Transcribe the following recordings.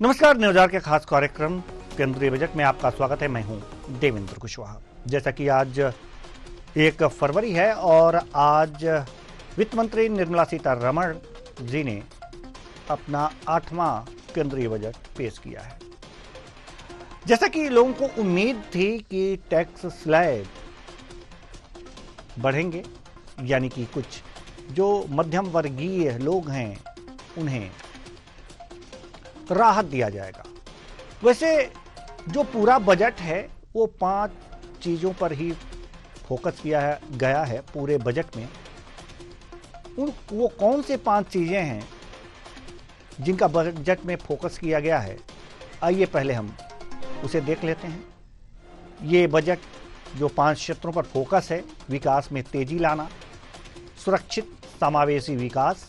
नमस्कार, न्यूज़ के खास कार्यक्रम केंद्रीय बजट में आपका स्वागत है। मैं हूं देवेंद्र कुशवाहा। जैसा कि आज 1 फरवरी है और आज वित्त मंत्री निर्मला सीतारमण जी ने अपना 8वां केंद्रीय बजट पेश किया है। जैसा कि लोगों को उम्मीद थी कि टैक्स स्लैब बढ़ेंगे, यानी कि कुछ जो मध्यम वर्गीय लोग हैं उन्हें राहत दिया जाएगा। वैसे जो पूरा बजट है वो 5 चीजों पर ही फोकस किया गया है पूरे बजट में। वो कौन से 5 चीजें हैं जिनका बजट में फोकस किया गया है, आइए पहले हम उसे देख लेते हैं। ये बजट जो 5 क्षेत्रों पर फोकस है: विकास में तेजी लाना, सुरक्षित समावेशी विकास,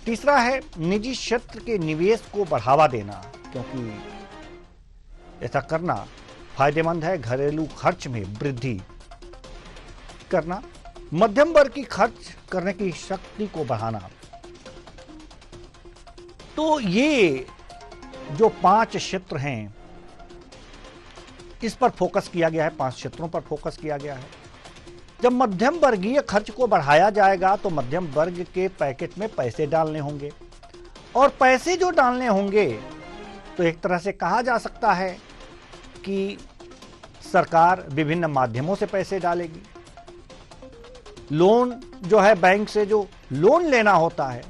तीसरा है निजी क्षेत्र के निवेश को बढ़ावा देना, क्योंकि ऐसा करना फायदेमंद है, घरेलू खर्च में वृद्धि करना, मध्यम वर्ग की खर्च करने की शक्ति को बढ़ाना। तो ये जो 5 क्षेत्र हैं इस पर फोकस किया गया है, 5 क्षेत्रों पर फोकस किया गया है। जब मध्यम वर्गीय खर्च को बढ़ाया जाएगा तो मध्यम वर्ग के पैकेट में पैसे डालने होंगे, और पैसे जो डालने होंगे तो एक तरह से कहा जा सकता है कि सरकार विभिन्न माध्यमों से पैसे डालेगी। लोन जो है, बैंक से जो लोन लेना होता है,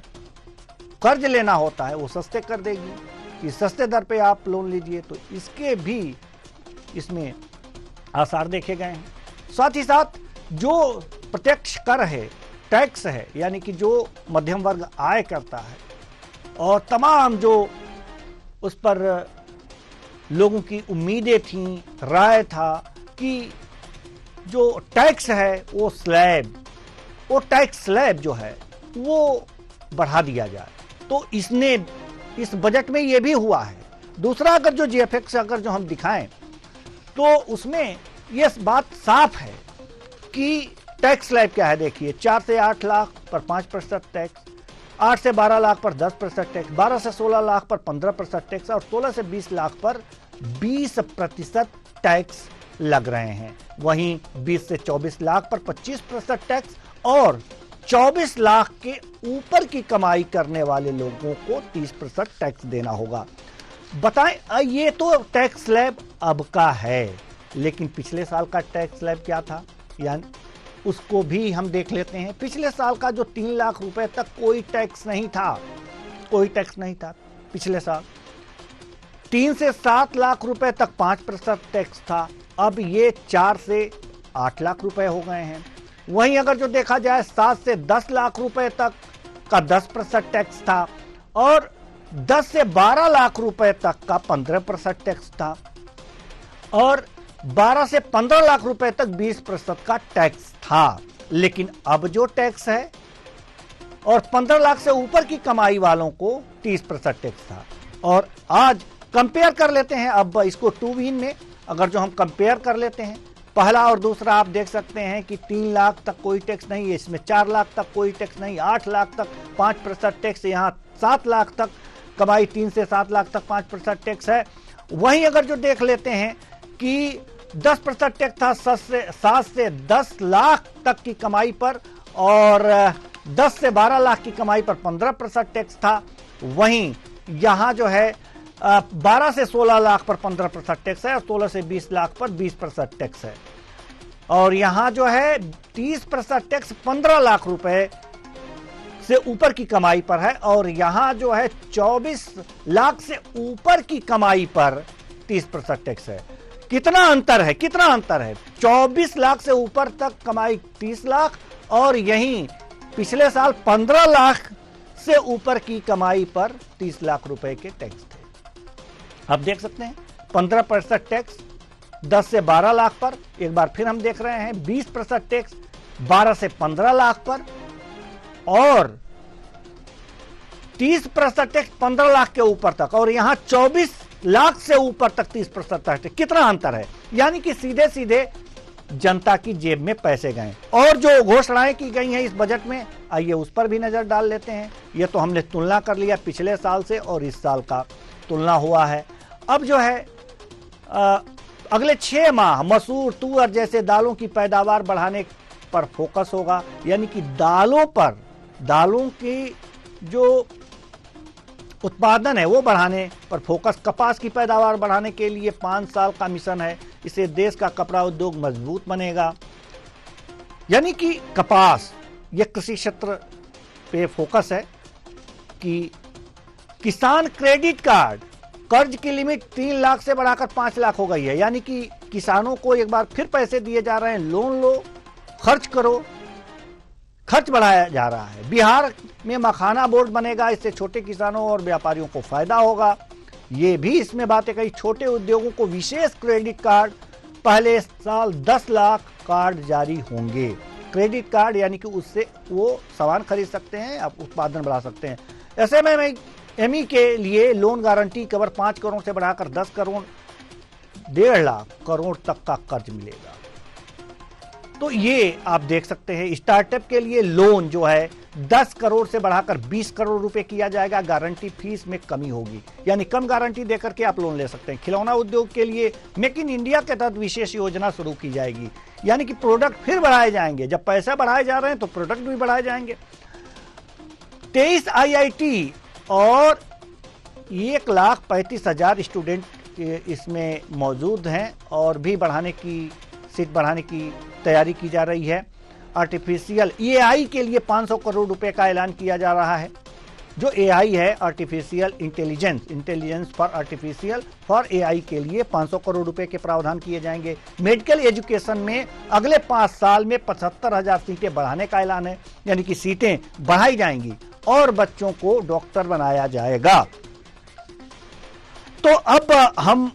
कर्ज लेना होता है, वो सस्ते कर देगी कि सस्ते दर पे आप लोन लीजिए। तो इसके भी इसमें आसार देखे गए हैं। साथ ही साथ जो प्रत्यक्ष कर है, टैक्स है, यानी कि जो मध्यम वर्ग आय करता है और तमाम जो उस पर लोगों की उम्मीदें थीं, राय था कि जो टैक्स है वो टैक्स स्लैब जो है वो बढ़ा दिया जाए। तो इसने इस बजट में ये भी हुआ है। दूसरा, अगर जो जीएफएक्स अगर जो हम दिखाएं तो उसमें ये बात साफ है कि टैक्स स्लैब क्या है। देखिए, 4 से 8 लाख पर 5% टैक्स, 8 से 12 लाख पर 10% टैक्स, 12 से 16 लाख पर 15% टैक्स और 16 से 20 लाख पर 20% टैक्स लग रहे हैं। वहीं 20 से 24 लाख पर 25% टैक्स और 24 लाख के ऊपर की कमाई करने वाले लोगों को 30% टैक्स देना होगा। बताएं, ये तो टैक्स स्लैब अब का है, लेकिन पिछले साल का टैक्स स्लैब क्या था, यानी उसको भी हम देख लेते हैं। पिछले साल का जो 3 लाख रुपए तक कोई टैक्स नहीं था, पिछले साल 3 से 7 लाख रुपए तक 5% टैक्स था। अब ये 4 से 8 लाख रुपए हो गए हैं। वहीं अगर जो देखा जाए 7 से 10 लाख रुपए तक का 10% टैक्स था और 10 से 12 लाख रुपए तक का 15% टैक्स था और 12 से 15 लाख रुपए तक 20% का टैक्स था। लेकिन अब जो टैक्स है और 15 लाख से ऊपर की कमाई वालों को 30% टैक्स था। और आज कंपेयर कर लेते हैं, अब इसको 2 में अगर जो हम कंपेयर कर लेते हैं, पहला और दूसरा, आप देख सकते हैं कि 3 लाख तक कोई टैक्स नहीं है, इसमें 4 लाख तक कोई टैक्स नहीं, 8 लाख तक 5% टैक्स, यहाँ 7 लाख तक कमाई 3 से 7 लाख तक 5% टैक्स है। वहीं अगर जो देख लेते हैं कि 10% टैक्स था 7 से 10 लाख तक की कमाई पर और 10 से 12 लाख की कमाई पर 15% टैक्स था। वहीं यहां जो है 12 से 16 लाख पर 15% टैक्स है और 16 से 20 लाख पर 20% टैक्स है। और यहां जो है 30% टैक्स 15 लाख रुपए से ऊपर की कमाई पर है और यहां जो है 24 लाख से ऊपर की कमाई पर 30% टैक्स है। कितना अंतर है 24 लाख से ऊपर तक कमाई 30 लाख और यहीं पिछले साल 15 लाख से ऊपर की कमाई पर 30 लाख रुपए के टैक्स थे। अब देख सकते हैं 15% टैक्स 10 से 12 लाख पर, एक बार फिर हम देख रहे हैं 20% टैक्स 12 से 15 लाख पर और 30% टैक्स 15 लाख के ऊपर तक और यहां 24 लाख से ऊपर तक 30% टैक्स। कितना अंतर है, यानी कि सीधे सीधे जनता की जेब में पैसे गए। और जो घोषणाएं की गई हैं इस बजट में, आइए उस पर भी नजर डाल लेते हैं। ये तो हमने तुलना कर लिया पिछले साल से और इस साल का तुलना हुआ है। अब जो है अगले 6 माह मसूर, तुअर जैसे दालों की पैदावार बढ़ाने पर फोकस होगा, यानी कि दालों की जो उत्पादन है वो बढ़ाने पर फोकस। कपास की पैदावार बढ़ाने के लिए 5 साल का मिशन है, इससे देश का कपड़ा उद्योग मजबूत बनेगा। यानी कि कपास, ये कृषि क्षेत्र पे फोकस है कि किसान क्रेडिट कार्ड, कर्ज की लिमिट 3 लाख से बढ़ाकर 5 लाख हो गई है। यानी कि किसानों को एक बार फिर पैसे दिए जा रहे हैं, लोन लो, खर्च करो, खर्च बढ़ाया जा रहा है। बिहार में मखाना बोर्ड बनेगा, इससे छोटे किसानों और व्यापारियों को फायदा होगा। ये भी इसमें बातें कही, छोटे उद्योगों को विशेष क्रेडिट कार्ड, पहले साल 10 लाख कार्ड जारी होंगे। क्रेडिट कार्ड यानी कि उससे वो सामान खरीद सकते हैं, आप उत्पादन बढ़ा सकते हैं। ऐसे में एमई के लिए लोन गारंटी कवर 5 करोड़ से बढ़ाकर 10 करोड़, 1.5 लाख करोड़ तक का कर्ज मिलेगा। तो ये आप देख सकते हैं, स्टार्टअप के लिए लोन जो है 10 करोड़ से बढ़ाकर 20 करोड़ रुपए किया जाएगा। गारंटी फीस में कमी होगी, यानी कम गारंटी देकर के आप लोन ले सकते हैं। खिलौना उद्योग के लिए मेक इन इंडिया के तहत विशेष योजना शुरू की जाएगी, यानी कि प्रोडक्ट फिर बढ़ाए जाएंगे। जब पैसा बढ़ाए जा रहे हैं तो प्रोडक्ट भी बढ़ाए जाएंगे। 23 IIT और 1,35,000 स्टूडेंट इसमें मौजूद हैं और भी सीट बढ़ाने की तैयारी की जा रही है। आर्टिफिशियल AI के लिए 500 करोड़ रुपए का ऐलान किया जा रहा है। जो AI है, artificial intelligence for artificial for AI के लिए 500 करोड़ रुपए के प्रावधान किए जाएंगे। मेडिकल एजुकेशन में अगले 5 साल में 75,000 सीटें बढ़ाने का ऐलान है, यानी कि सीटें बढ़ाई जाएंगी और बच्चों को डॉक्टर बनाया जाएगा। तो अब हम,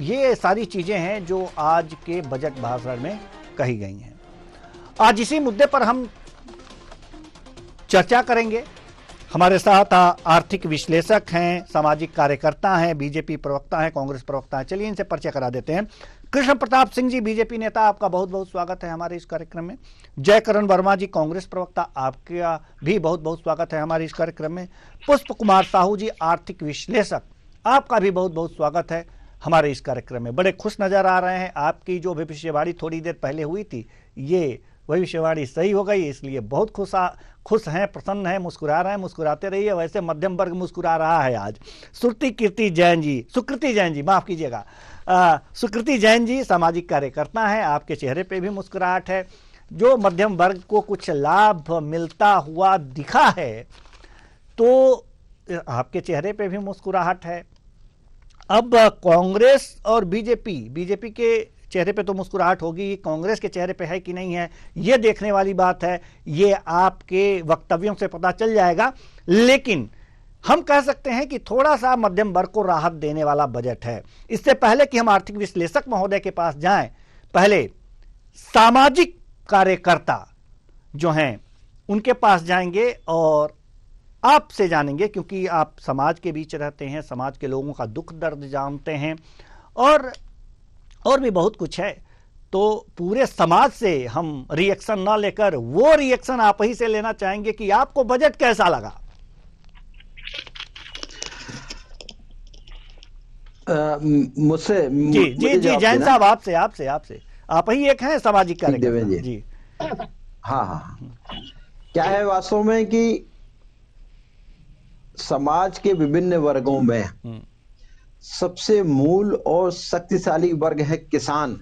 ये सारी चीजें हैं जो आज के बजट भाषण में कही गई हैं। आज इसी मुद्दे पर हम चर्चा करेंगे। हमारे साथ आर्थिक विश्लेषक हैं, सामाजिक कार्यकर्ता हैं, बीजेपी प्रवक्ता हैं, कांग्रेस प्रवक्ता हैं। चलिए इनसे परिचय करा देते हैं। कृष्ण प्रताप सिंह जी, बीजेपी नेता, आपका बहुत बहुत स्वागत है हमारे इस कार्यक्रम में। जयकरण वर्मा जी, कांग्रेस प्रवक्ता, आपका भी बहुत बहुत स्वागत है हमारे इस कार्यक्रम में। पुष्प कुमार साहू जी, आर्थिक विश्लेषक, आपका भी बहुत बहुत स्वागत है हमारे इस कार्यक्रम में। बड़े खुश नजर आ रहे हैं। आपकी जो भविष्यवाणी थोड़ी देर पहले हुई थी, ये भविष्यवाणी सही हो गई, इसलिए बहुत खुश हैं, प्रसन्न हैं, मुस्कुरा रहे हैं। मुस्कुराते रहिए। वैसे मध्यम वर्ग मुस्कुरा रहा है आज। सुकृति जैन जी, माफ कीजिएगा, सुकृति जैन जी सामाजिक कार्यकर्ता हैं, आपके चेहरे पे भी मुस्कुराहट है। जो मध्यम वर्ग को कुछ लाभ मिलता हुआ दिखा है, तो आपके चेहरे पे भी मुस्कुराहट है। अब कांग्रेस और बीजेपी के चेहरे पे तो मुस्कुराहट होगी, कांग्रेस के चेहरे पे है कि नहीं है, ये देखने वाली बात है। ये आपके वक्तव्यों से पता चल जाएगा। लेकिन हम कह सकते हैं कि थोड़ा सा मध्यम वर्ग को राहत देने वाला बजट है। इससे पहले कि हम आर्थिक विश्लेषक महोदय के पास जाएं, पहले सामाजिक कार्यकर्ता जो हैं उनके पास जाएंगे और आपसे जानेंगे, क्योंकि आप समाज के बीच रहते हैं, समाज के लोगों का दुख दर्द जानते हैं और भी बहुत कुछ है। तो पूरे समाज से हम रिएक्शन ना लेकर वो रिएक्शन आप ही से लेना चाहेंगे कि आपको बजट कैसा लगा। मुझसे जी जैन साहब, आपसे आप ही एक हैं सामाजिक कार्यकर्ता जी। हाँ, क्या है वास्तव में कि समाज के विभिन्न वर्गों में सबसे मूल और शक्तिशाली वर्ग है किसान।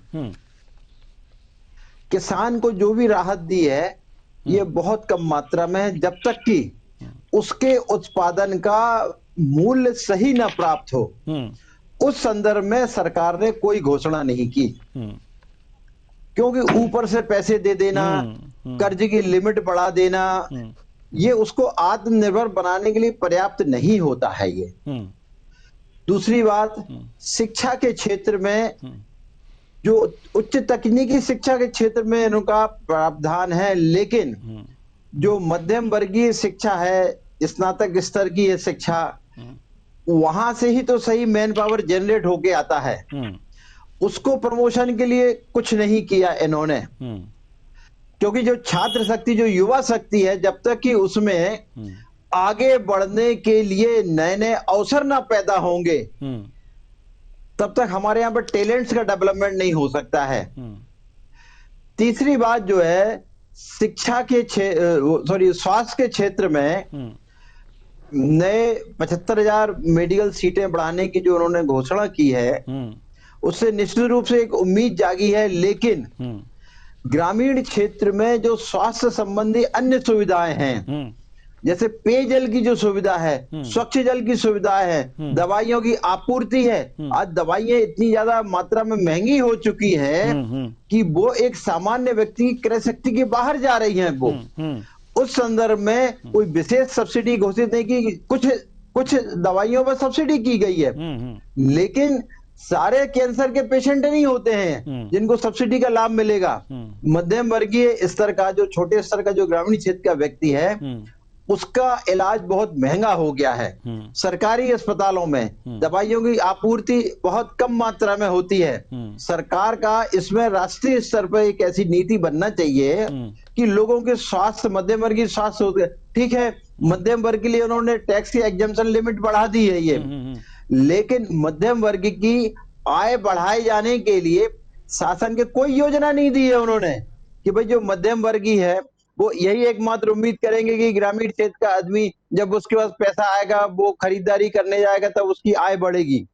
किसान को जो भी राहत दी है, ये बहुत कम मात्रा में है, जब तक कि उसके उत्पादन का मूल्य सही न प्राप्त हो। उस संदर्भ में सरकार ने कोई घोषणा नहीं की, क्योंकि ऊपर से पैसे दे देना, कर्ज की लिमिट बढ़ा देना, ये उसको आत्मनिर्भर बनाने के लिए पर्याप्त नहीं होता है। ये दूसरी बात, शिक्षा के क्षेत्र में जो उच्च तकनीकी शिक्षा के क्षेत्र में इनका प्रावधान है, लेकिन जो मध्यम वर्गीय शिक्षा है, स्नातक स्तर की ये शिक्षा, वहां से ही तो सही मैन पावर जनरेट होके आता है। उसको प्रमोशन के लिए कुछ नहीं किया इन्होंने, क्योंकि जो छात्र शक्ति, जो युवा शक्ति है, जब तक कि उसमें आगे बढ़ने के लिए नए नए अवसर ना पैदा होंगे तब तक हमारे यहाँ पर टैलेंट्स का डेवलपमेंट नहीं हो सकता है। तीसरी बात जो है, शिक्षा के स्वास्थ्य के क्षेत्र में नए 75,000 मेडिकल सीटें बढ़ाने की जो उन्होंने घोषणा की है, उससे निश्चित रूप से एक उम्मीद जागी है। लेकिन ग्रामीण क्षेत्र में जो स्वास्थ्य संबंधी अन्य सुविधाएं हैं, जैसे पेयजल की जो सुविधा है, स्वच्छ जल की सुविधा है, दवाइयों की आपूर्ति है, आज दवाइयां इतनी ज्यादा मात्रा में महंगी हो चुकी हैं कि वो एक सामान्य व्यक्ति की क्रय शक्ति के बाहर जा रही हैं। वो उस संदर्भ में कोई विशेष सब्सिडी घोषित नहीं की, कुछ दवाइयों पर सब्सिडी की गई है, लेकिन सारे कैंसर के पेशेंट नहीं होते हैं जिनको सब्सिडी का लाभ मिलेगा। मध्यम वर्गीय स्तर का, जो छोटे स्तर का, जो ग्रामीण क्षेत्र का व्यक्ति है, उसका इलाज बहुत महंगा हो गया है। सरकारी अस्पतालों में दवाइयों की आपूर्ति बहुत कम मात्रा में होती है। सरकार का इसमें राष्ट्रीय स्तर पर एक ऐसी नीति बनना चाहिए कि लोगों के स्वास्थ्य, मध्यम वर्गीय स्वास्थ्य होते, ठीक है, मध्यम वर्ग के लिए उन्होंने टैक्स की एग्जम्पशन लिमिट बढ़ा दी है ये, लेकिन मध्यम वर्ग की आय बढ़ाए जाने के लिए शासन के कोई योजना नहीं दी है उन्होंने कि भाई जो मध्यम वर्गीय है वो यही एकमात्र उम्मीद करेंगे कि ग्रामीण क्षेत्र का आदमी जब उसके पास पैसा आएगा वो खरीदारी करने जाएगा तब उसकी आय बढ़ेगी।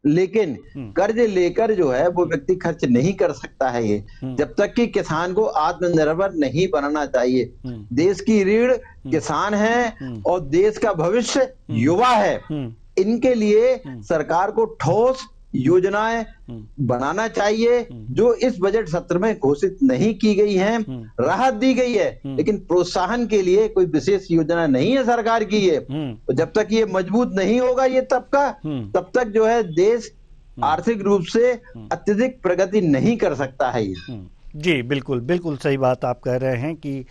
लेकिन कर्ज लेकर जो है वो व्यक्ति खर्च नहीं कर सकता है ये, जब तक कि किसान को आत्मनिर्भर नहीं बनाना चाहिए। देश की रीढ़ किसान है और देश का भविष्य युवा है। इनके लिए सरकार को ठोस योजनाएं बनाना चाहिए जो इस बजट सत्र में घोषित नहीं की गई हैं। राहत दी गई है लेकिन प्रोत्साहन के लिए कोई विशेष योजना नहीं है सरकार की ये। तो जब तक ये मजबूत नहीं होगा ये तबका, तब तक जो है देश आर्थिक रूप से अत्यधिक प्रगति नहीं कर सकता है ये। जी बिल्कुल, बिल्कुल सही बात आप कह रहे हैं कि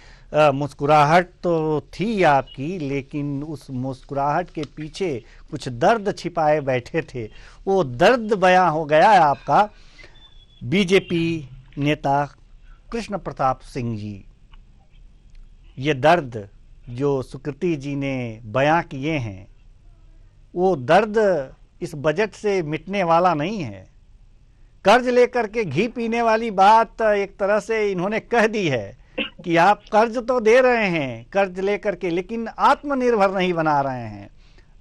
मुस्कुराहट तो थी आपकी, लेकिन उस मुस्कुराहट के पीछे कुछ दर्द छिपाए बैठे थे, वो दर्द बयां हो गया है आपका। बीजेपी नेता कृष्ण प्रताप सिंह जी, ये दर्द जो सुकृति जी ने बयां किए हैं, वो दर्द इस बजट से मिटने वाला नहीं है। कर्ज लेकर के घी पीने वाली बात एक तरह से इन्होंने कह दी है कि आप कर्ज तो दे रहे हैं कर्ज लेकर के, लेकिन आत्मनिर्भर नहीं बना रहे हैं।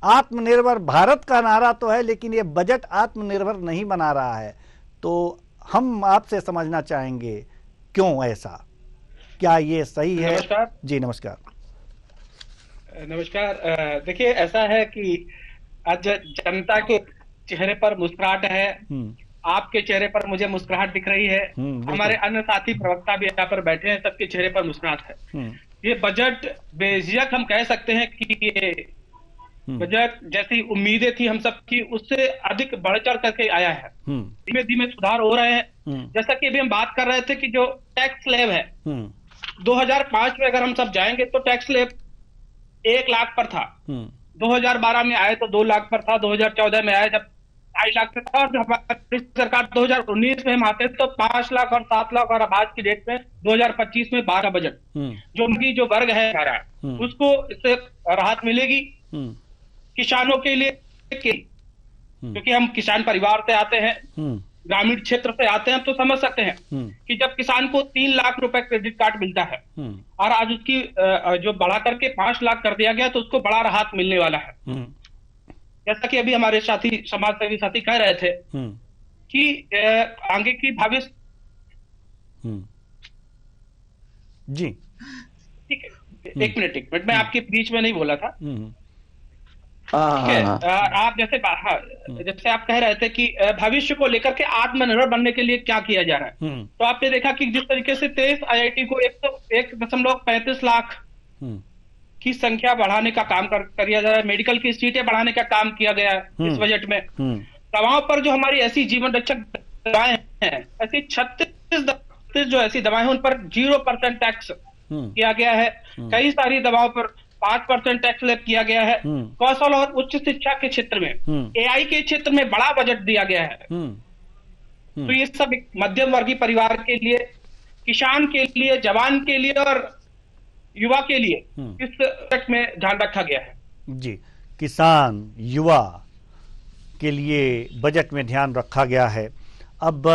आत्मनिर्भर भारत का नारा तो है, लेकिन ये बजट आत्मनिर्भर नहीं बना रहा है। तो हम आपसे समझना चाहेंगे क्यों ऐसा, क्या ये सही है? नमस्कार जी नमस्कार। नमस्कार। देखिए ऐसा है कि आज जनता के चेहरे पर मुस्कुराहट है, आपके चेहरे पर मुझे मुस्कुराहट दिख रही है, हमारे अन्य साथी प्रवक्ता भी यहाँ पर बैठे हैं, सबके चेहरे पर मुस्कुराहट है। ये बजट बेझिझक हम कह सकते हैं कि ये बजट जैसी उम्मीदें थी हम सबकी उससे अधिक बढ़ चढ़ करके आया है। धीमे धीमे सुधार हो रहे हैं। जैसा कि अभी हम बात कर रहे थे कि जो टैक्स स्लैब है 2005 में अगर हम सब जाएंगे तो टैक्स स्लैब 1 लाख पर था, 2012 में आए तो 2 लाख पर था, 2014 में आए जब 2.5 लाख पे था, और हमारी सरकार 2019 में हम आते तो 5 लाख और 7 लाख, और अब आज की डेट में 2025 में 12 बजट जो वर्ग है हमारा उसको इससे राहत मिलेगी। किसानों के लिए क्योंकि हम किसान परिवार से आते हैं, ग्रामीण क्षेत्र से आते हैं, तो समझ सकते हैं कि जब किसान को 3 लाख रुपए क्रेडिट कार्ड मिलता है और आज उसकी जो बढ़ा करके 5 लाख कर दिया गया तो उसको बड़ा राहत मिलने वाला है। जैसा कि अभी हमारे साथी समाज सेवी साथी कह रहे थे कि आगे की भविष्य जी ठीक है, एक मिनट मैं आपके बीच में नहीं बोला था। ठीक है, आप जैसे आप कह रहे थे कि भविष्य को लेकर के आत्मनिर्भर बनने के लिए क्या किया जा रहा है, तो आपने देखा कि जिस तरीके से 23 IIT को 1.35 लाख की संख्या बढ़ाने का काम किया जा रहा है, मेडिकल की सीटें बढ़ाने का काम किया गया है इस बजट में। दवाओं पर जो हमारी ऐसी जीवन रक्षक दवाएं हैं, ऐसी 36 जो ऐसी दवाएं हैं उन पर 0% टैक्स किया गया है। कई सारी दवाओं पर 5% टैक्स स्लैब किया गया है। कौशल और उच्च शिक्षा के क्षेत्र में AI के क्षेत्र में बड़ा बजट दिया गया है। तो ये सब एक मध्यम वर्गीय परिवार के लिए, किसान के लिए, जवान के लिए और युवा के लिए इस बजट में ध्यान रखा गया है। जी, किसान, युवा के लिए बजट में ध्यान रखा गया है। अब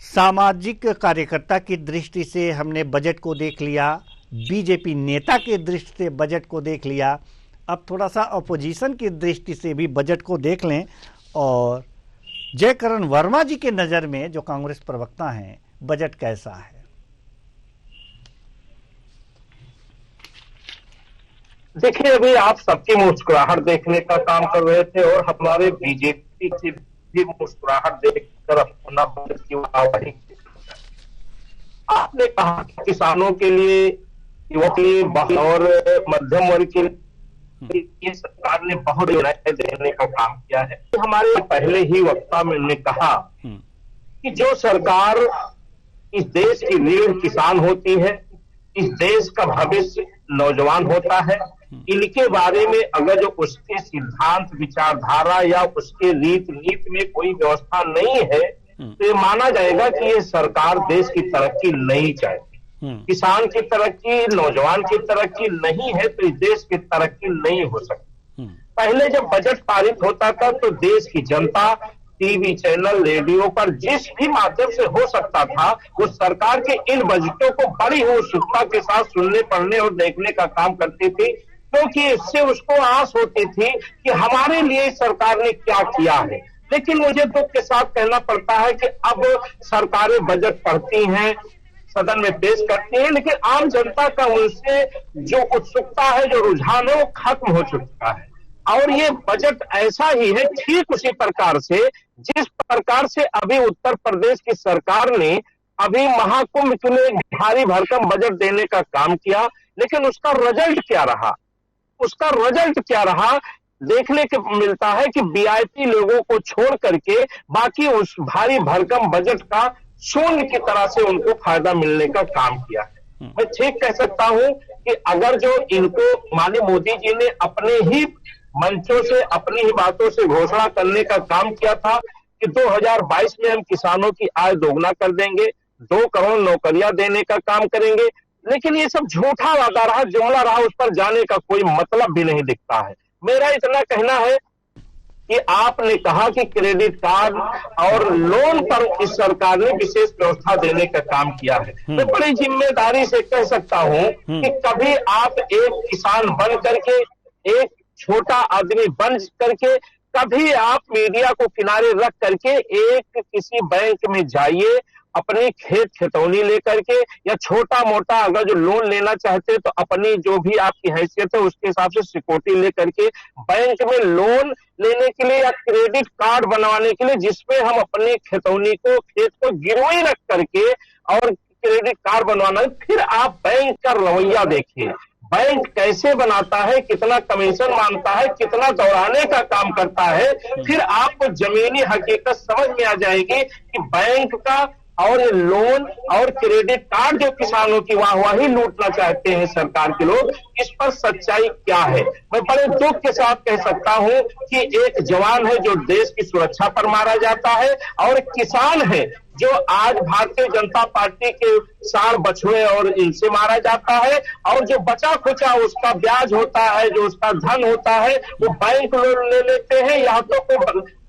सामाजिक कार्यकर्ता की दृष्टि से हमने बजट को देख लिया, बीजेपी नेता की दृष्टि से बजट को देख लिया, अब थोड़ा सा अपोजिशन की दृष्टि से भी बजट को देख लें। और जयकरण वर्मा जी के नज़र में, जो कांग्रेस प्रवक्ता हैं, बजट कैसा है? देखिए, अभी आप सबकी मुस्कुराहट देखने का काम कर रहे थे और हमारे बीजेपी की भी मुस्कुराहट देखकर अपना बजट की वाहवाही। आपने कहा कि किसानों के लिए, युवाओं के लिए और मध्यम वर्ग के लिए ये सरकार ने बहुत योजनाएं देने का काम किया है। हमारे पहले ही वक्ता में उन्होंने कहा कि जो सरकार इस देश की रीढ़ किसान होती है, इस देश का भविष्य नौजवान होता है, इनके बारे में अगर जो उसके सिद्धांत, विचारधारा या उसके रीति नीति में कोई व्यवस्था नहीं है तो ये माना जाएगा कि ये सरकार देश की तरक्की नहीं चाहती। किसान की तरक्की, नौजवान की तरक्की नहीं है तो इस देश की तरक्की नहीं हो सकती। पहले जब बजट पारित होता था तो देश की जनता टीवी चैनल, रेडियो पर जिस भी माध्यम से हो सकता था वो सरकार के इन बजटों को बड़ी ही उत्सुकता के साथ सुनने, पढ़ने और देखने का काम करती थी, क्योंकि इससे उसको आस होती थी कि हमारे लिए सरकार ने क्या किया है। लेकिन मुझे दुख के साथ कहना पड़ता है कि अब सरकारें बजट पढ़ती हैं, सदन में पेश करती हैं, लेकिन आम जनता का उनसे जो उत्सुकता है, जो रुझान है, वो खत्म हो चुका है। और ये बजट ऐसा ही है, ठीक उसी प्रकार से जिस प्रकार से अभी उत्तर प्रदेश की सरकार ने अभी महाकुंभ के लिए भारी भरकम बजट देने का काम किया, लेकिन उसका रिजल्ट क्या रहा? उसका रिजल्ट क्या रहा देखने को मिलता है कि वीआईपी लोगों को छोड़ करके बाकी उस भारी भरकम बजट का शून्य की तरह से उनको फायदा मिलने का काम किया है। मैं ठीक कह सकता हूं कि अगर जो इनको माननीय मोदी जी ने अपने ही मंचों से, अपनी ही बातों से घोषणा करने का काम किया था कि 2022 में हम किसानों की आय दोगुना कर देंगे, 2 करोड़ नौकरियां देने का काम करेंगे, लेकिन ये सब झूठा वादा रहा, जुमला रहा, उस पर जाने का कोई मतलब भी नहीं दिखता है। मेरा इतना कहना है कि आपने कहा कि क्रेडिट कार्ड और लोन पर इस सरकार ने विशेष व्यवस्था देने का काम किया है। मैं बड़ी जिम्मेदारी से कह सकता हूं कि कभी आप एक किसान बन करके, एक छोटा आदमी बन करके, कभी आप मीडिया को किनारे रख करके एक किसी बैंक में जाइए, अपनी खेत खतौनी लेकर के या छोटा मोटा अगर जो लोन लेना चाहते तो अपनी जो भी आपकी हैसियत है उसके हिसाब से सिक्योरिटी लेकर के बैंक में लोन लेने के लिए या क्रेडिट कार्ड बनवाने के लिए, जिसमें हम अपने खतौनी को, खेत को गिरवी रख करके और क्रेडिट कार्ड बनवाना। फिर आप बैंक का रवैया देखिए, बैंक कैसे बनाता है, कितना कमीशन मांगता है, कितना दौड़ाने का काम करता है, फिर आपको जमीनी हकीकत समझ में आ जाएगी कि बैंक का और ये लोन और क्रेडिट कार्ड जो किसानों की वाहवाही लूटना चाहते हैं सरकार के लोग, इस पर सच्चाई क्या है। मैं बड़े दुख के साथ कह सकता हूं कि एक जवान है जो देश की सुरक्षा पर मारा जाता है और किसान है जो आज भारतीय जनता पार्टी के सार बछुए और इनसे मारा जाता है, और जो बचा खुचा उसका ब्याज होता है, जो उसका धन होता है, वो बैंक लोन ले लेते हैं या तो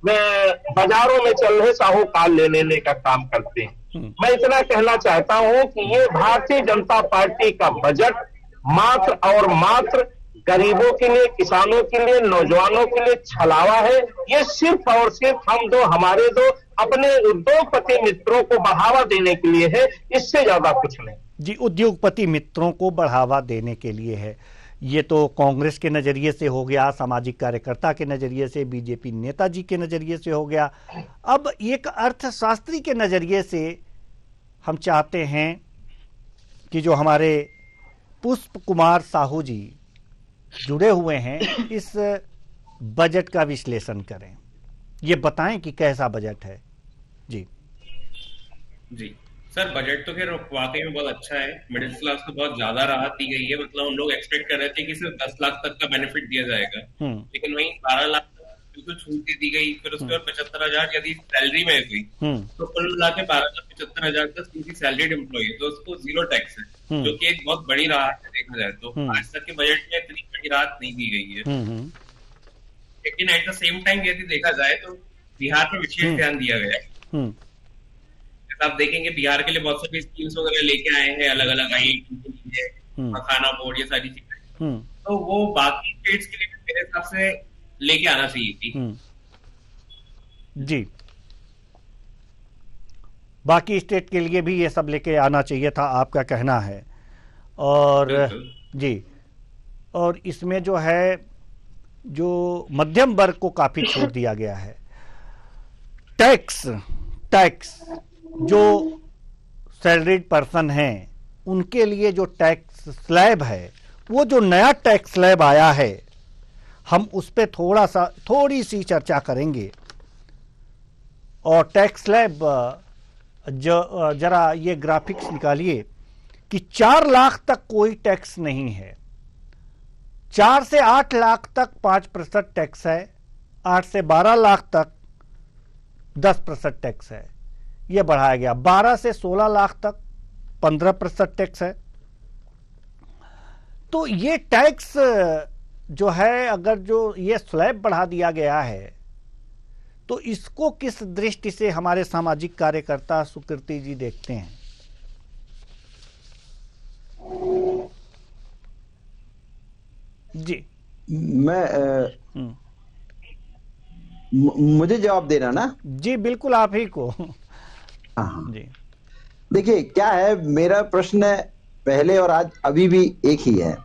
बाजारों में चल रहे साहूकार ले लेने का काम करते हैं। मैं इतना कहना चाहता हूं कि ये भारतीय जनता पार्टी का बजट मात्र और मात्र गरीबों के लिए, किसानों के लिए, नौजवानों के लिए छलावा है। ये सिर्फ और सिर्फ हमारे दो अपने उद्योगपति मित्रों को बढ़ावा देने के लिए है, इससे ज्यादा कुछ नहीं। जी, उद्योगपति मित्रों को बढ़ावा देने के लिए है। ये तो कांग्रेस के नजरिए से हो गया, सामाजिक कार्यकर्ता के नजरिए से, बीजेपी नेताजी के नजरिए से हो गया। अब एक अर्थशास्त्री के नजरिए से हम चाहते हैं कि जो हमारे पुष्प कुमार साहू जी जुड़े हुए हैं, इस बजट का विश्लेषण करें, ये बताएं कि कैसा बजट है। जी सर, बजट तो खैर वाकई में बहुत अच्छा है। मिडिल क्लास को बहुत ज्यादा राहत दी गई है। मतलब हम लोग एक्सपेक्ट कर रहे थे कि सिर्फ 10 लाख तक का बेनिफिट दिया जाएगा, लेकिन वहीं 12 लाख बिल्कुल छूट दे दी गई। फिर उसके बाद 75,000 यदि सैलरी में हुई तो कुल मिला के 12,75,000 तक सीधी सैलरीड एम्प्लॉय है तो उसको 0 टैक्स है, जो कि एक बहुत बड़ी राहत है देखा जाए तो। आज तक के बजट में इतनी बड़ी राहत नहीं दी गई है। लेकिन एट द सेम टाइम यदि देखा जाए तो बिहार में विशेष ध्यान दिया गया है। आप देखेंगे बिहार के लिए बहुत सारी स्कीम्स वगैरह लेके आए हैं, अलग अलग IIT के लिए, मखाना बोर्ड, ये सारी चीजें। तो वो बाकी स्टेट्स के लिए मेरे हिसाब से लेके आना चाहिए थी। जी, बाकी स्टेट के लिए भी ये सब लेके आना चाहिए था, आपका कहना है। और जी, और इसमें जो है जो मध्यम वर्ग को काफी छूट दिया गया है। टैक्स जो सैलरीड पर्सन हैं उनके लिए जो टैक्स स्लैब है, वो जो नया टैक्स स्लैब आया है, हम उस पे थोड़ी सी चर्चा करेंगे। और टैक्स स्लैब जरा ये ग्राफिक्स निकालिए कि 4 लाख तक कोई टैक्स नहीं है, 4 से 8 लाख तक 5% टैक्स है, 8 से 12 लाख तक 10% टैक्स है, यह बढ़ाया गया। 12 से 16 लाख तक 15% टैक्स है। तो ये टैक्स जो है, अगर जो ये स्लैब बढ़ा दिया गया है, तो इसको किस दृष्टि से हमारे सामाजिक कार्यकर्ता सुकृति जी देखते हैं? जी, मुझे जवाब देना ना? जी बिल्कुल, आप ही को। हाँ जी, देखिए क्या है, मेरा प्रश्न पहले और आज अभी भी एक ही है।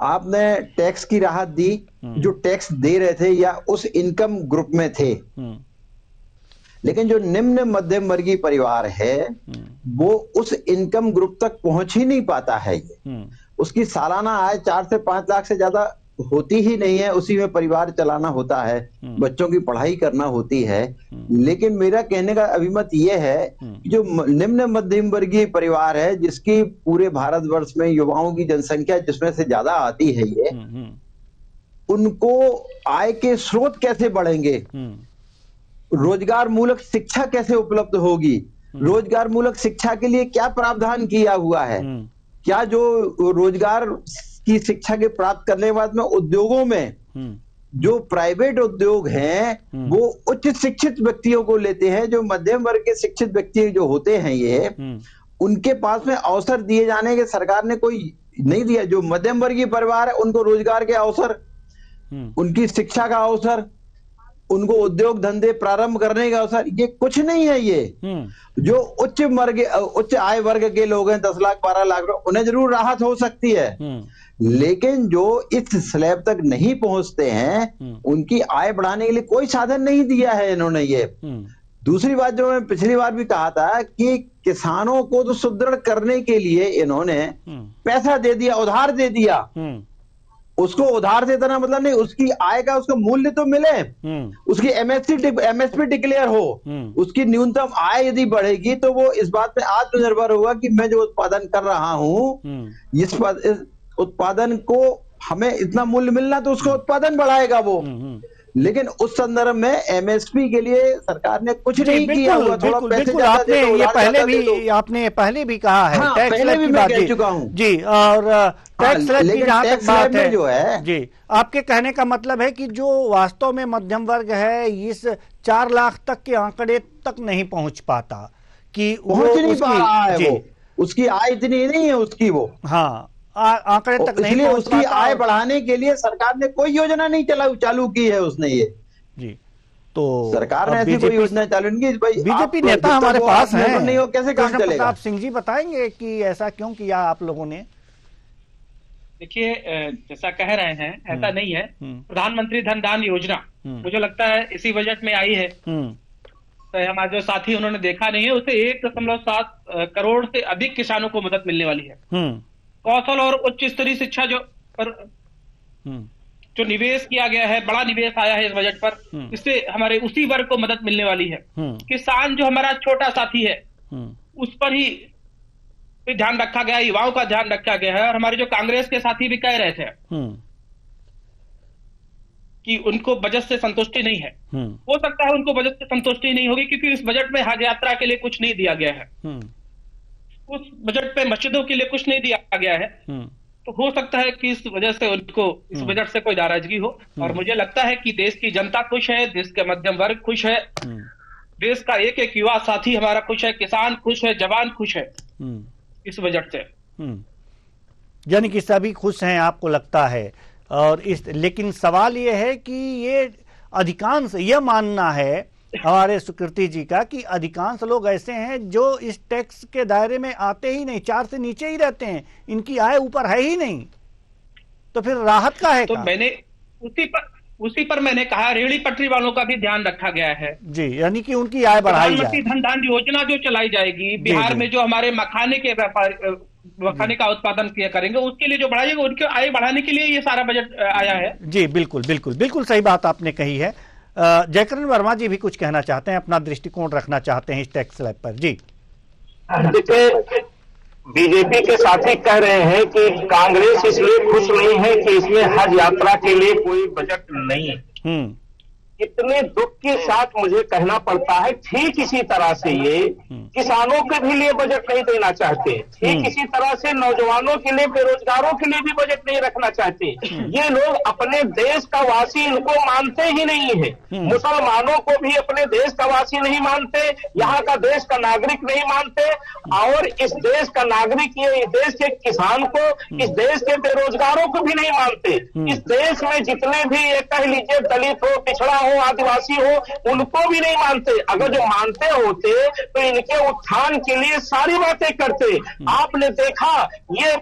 आपने टैक्स की राहत दी, जो टैक्स दे रहे थे या उस इनकम ग्रुप में थे, लेकिन जो निम्न मध्यम वर्गीय परिवार है वो उस इनकम ग्रुप तक पहुंच ही नहीं पाता है। ये उसकी सालाना आय 4 से 5 लाख से ज्यादा होती ही नहीं है, उसी में परिवार चलाना होता है, बच्चों की पढ़ाई करना होती है। लेकिन मेरा कहने का अभिमत यह है कि जो निम्न मध्यम वर्गीय परिवार है, जिसकी पूरे भारतवर्ष में युवाओं की जनसंख्या जिसमें से ज्यादा आती है, ये उनको आय के स्रोत कैसे बढ़ेंगे, रोजगार मूलक शिक्षा कैसे उपलब्ध होगी, रोजगार मूलक शिक्षा के लिए क्या प्रावधान किया हुआ है, क्या जो रोजगार की शिक्षा के प्राप्त करने के बाद में उद्योगों में जो प्राइवेट उद्योग हैं वो उच्च शिक्षित व्यक्तियों को लेते हैं, जो मध्यम वर्ग के शिक्षित व्यक्ति जो होते हैं ये उनके पास में अवसर दिए जाने के सरकार ने कोई नहीं दिया। जो मध्यम वर्गीय परिवार है उनको रोजगार के अवसर, उनकी शिक्षा का अवसर, उनको उद्योग धंधे प्रारंभ करने का अवसर, ये कुछ नहीं है। ये जो उच्च आय वर्ग के लोग हैं, 10 लाख 12 लाख, उन्हें जरूर राहत हो सकती है, लेकिन जो इस स्लैब तक नहीं पहुंचते हैं उनकी आय बढ़ाने के लिए कोई साधन नहीं दिया है इन्होंने। ये दूसरी बात जो मैं पिछली बार भी कहा था कि किसानों को तो सुदृढ़ करने के लिए इन्होंने पैसा दे दिया, उधार दे दिया। उसको उधार से देना मतलब नहीं, उसकी आय का उसका मूल्य तो मिले, उसकी एमएसपी डिक्लेयर हो, उसकी न्यूनतम आय यदि बढ़ेगी तो वो इस बात पे आत्मनिर्भर होगा कि मैं जो उत्पादन कर रहा हूं इस उत्पादन को हमें इतना मूल्य मिलना, तो उसका उत्पादन बढ़ाएगा वो। लेकिन उस संदर्भ में एमएसपी के लिए सरकार ने कुछ नहीं किया हुआ। थोड़ा पैसे ज्यादा दे दो, आपने पहले भी कहा है, हाँ, टैक्स पहले भी मैं कह चुका हूं जी। और टैक्स स्लैब की जहां तक बात है जो है जी, आपके कहने का मतलब है कि जो वास्तव में मध्यम वर्ग है इस 4 लाख तक के आंकड़े तक नहीं पहुंच पाता, कि पहुंच नहीं पा रहा है वो, उसकी आय इतनी नहीं है उसकी, वो हाँ आंकड़े तक नहीं, इसलिए उसकी आय बढ़ाने के लिए सरकार ने कोई योजना नहीं चालू की है उसने। ये जी, तो सरकार ने ऐसी कोई योजना चालू नहीं की। भाई बीजेपी नेता हमारे पास हैं, नहीं हो कैसे काम चलेगा? आप सिंह जी बताएंगे कि ऐसा क्यों किया आप लोगों ने? देखिए, जैसा कह रहे हैं ऐसा नहीं है। प्रधानमंत्री धन दान योजना मुझे लगता है इसी बजट में आई है, तो हमारे जो साथी उन्होंने देखा नहीं है, उसे 1.7 करोड़ से अधिक किसानों को मदद मिलने वाली है। कौशल और उच्च स्तरीय शिक्षा जो निवेश किया गया है, बड़ा निवेश आया है इस बजट पर, इससे हमारे उसी वर्ग को मदद मिलने वाली है। किसान जो हमारा छोटा साथी है उस पर ही ध्यान रखा गया, युवाओं का ध्यान रखा गया है। और हमारे जो कांग्रेस के साथी भी कह रहे थे कि उनको बजट से संतुष्टि नहीं है। हो सकता है उनको बजट से संतुष्टि नहीं होगी क्योंकि इस बजट में हज यात्रा के लिए कुछ नहीं दिया गया है, उस बजट पे मस्जिदों के लिए कुछ नहीं दिया गया है, तो हो सकता है कि इस वजह से उनको इस बजट से कोई नाराजगी हो। और मुझे लगता है कि देश की जनता खुश है, देश का मध्यम वर्ग खुश है, देश का एक एक युवा साथी हमारा खुश है, किसान खुश है, जवान खुश है इस बजट से। यानी कि सभी खुश हैं आपको लगता है। और लेकिन सवाल ये है कि ये अधिकांश यह मानना है हमारे सुकृति जी का कि अधिकांश लोग ऐसे हैं जो इस टैक्स के दायरे में आते ही नहीं, 4 से नीचे ही रहते हैं, इनकी आय ऊपर है ही नहीं, तो फिर राहत का है। तो मैंने उसी पर मैंने कहा रेहड़ी पटरी वालों का भी ध्यान रखा गया है जी, यानी कि उनकी आय बढ़ाई जाए। प्रधानमंत्री धन धान्य योजना जो चलाई जाएगी, बिहार में जो हमारे मखाने का उत्पादन किया करेंगे उसके लिए जो बढ़ाइएगा, उनकी आय बढ़ाने के लिए ये सारा बजट आया है। जी बिल्कुल बिल्कुल बिल्कुल सही बात आपने कही है। जयकरण वर्मा जी भी कुछ कहना चाहते हैं, अपना दृष्टिकोण रखना चाहते हैं इस टैक्स स्लैब पर। जी देखिए, बीजेपी के साथी कह रहे हैं कि कांग्रेस इसलिए खुश नहीं है कि इसमें हज यात्रा के लिए कोई बजट नहीं है। इतने दुख के साथ मुझे कहना पड़ता है, ठीक इसी तरह से ये किसानों के भी लिए बजट नहीं देना चाहते, ठीक इसी तरह से नौजवानों के लिए, बेरोजगारों के लिए भी बजट नहीं रखना चाहते। ये लोग अपने देश का वासी इनको मानते ही नहीं है, मुसलमानों को भी अपने देश का वासी नहीं मानते, यहाँ का देश का नागरिक नहीं मानते, और इस देश का नागरिक, ये देश के किसान को, इस देश के बेरोजगारों को भी नहीं मानते। इस देश में जितने भी ये कह लीजिए दलित हो, पिछड़ा हो, आदिवासी हो, उनको भी नहीं मानते। अगर जो मानते होते तो इनके उत्थान के लिए सारी बातें करते। आपने देखा ये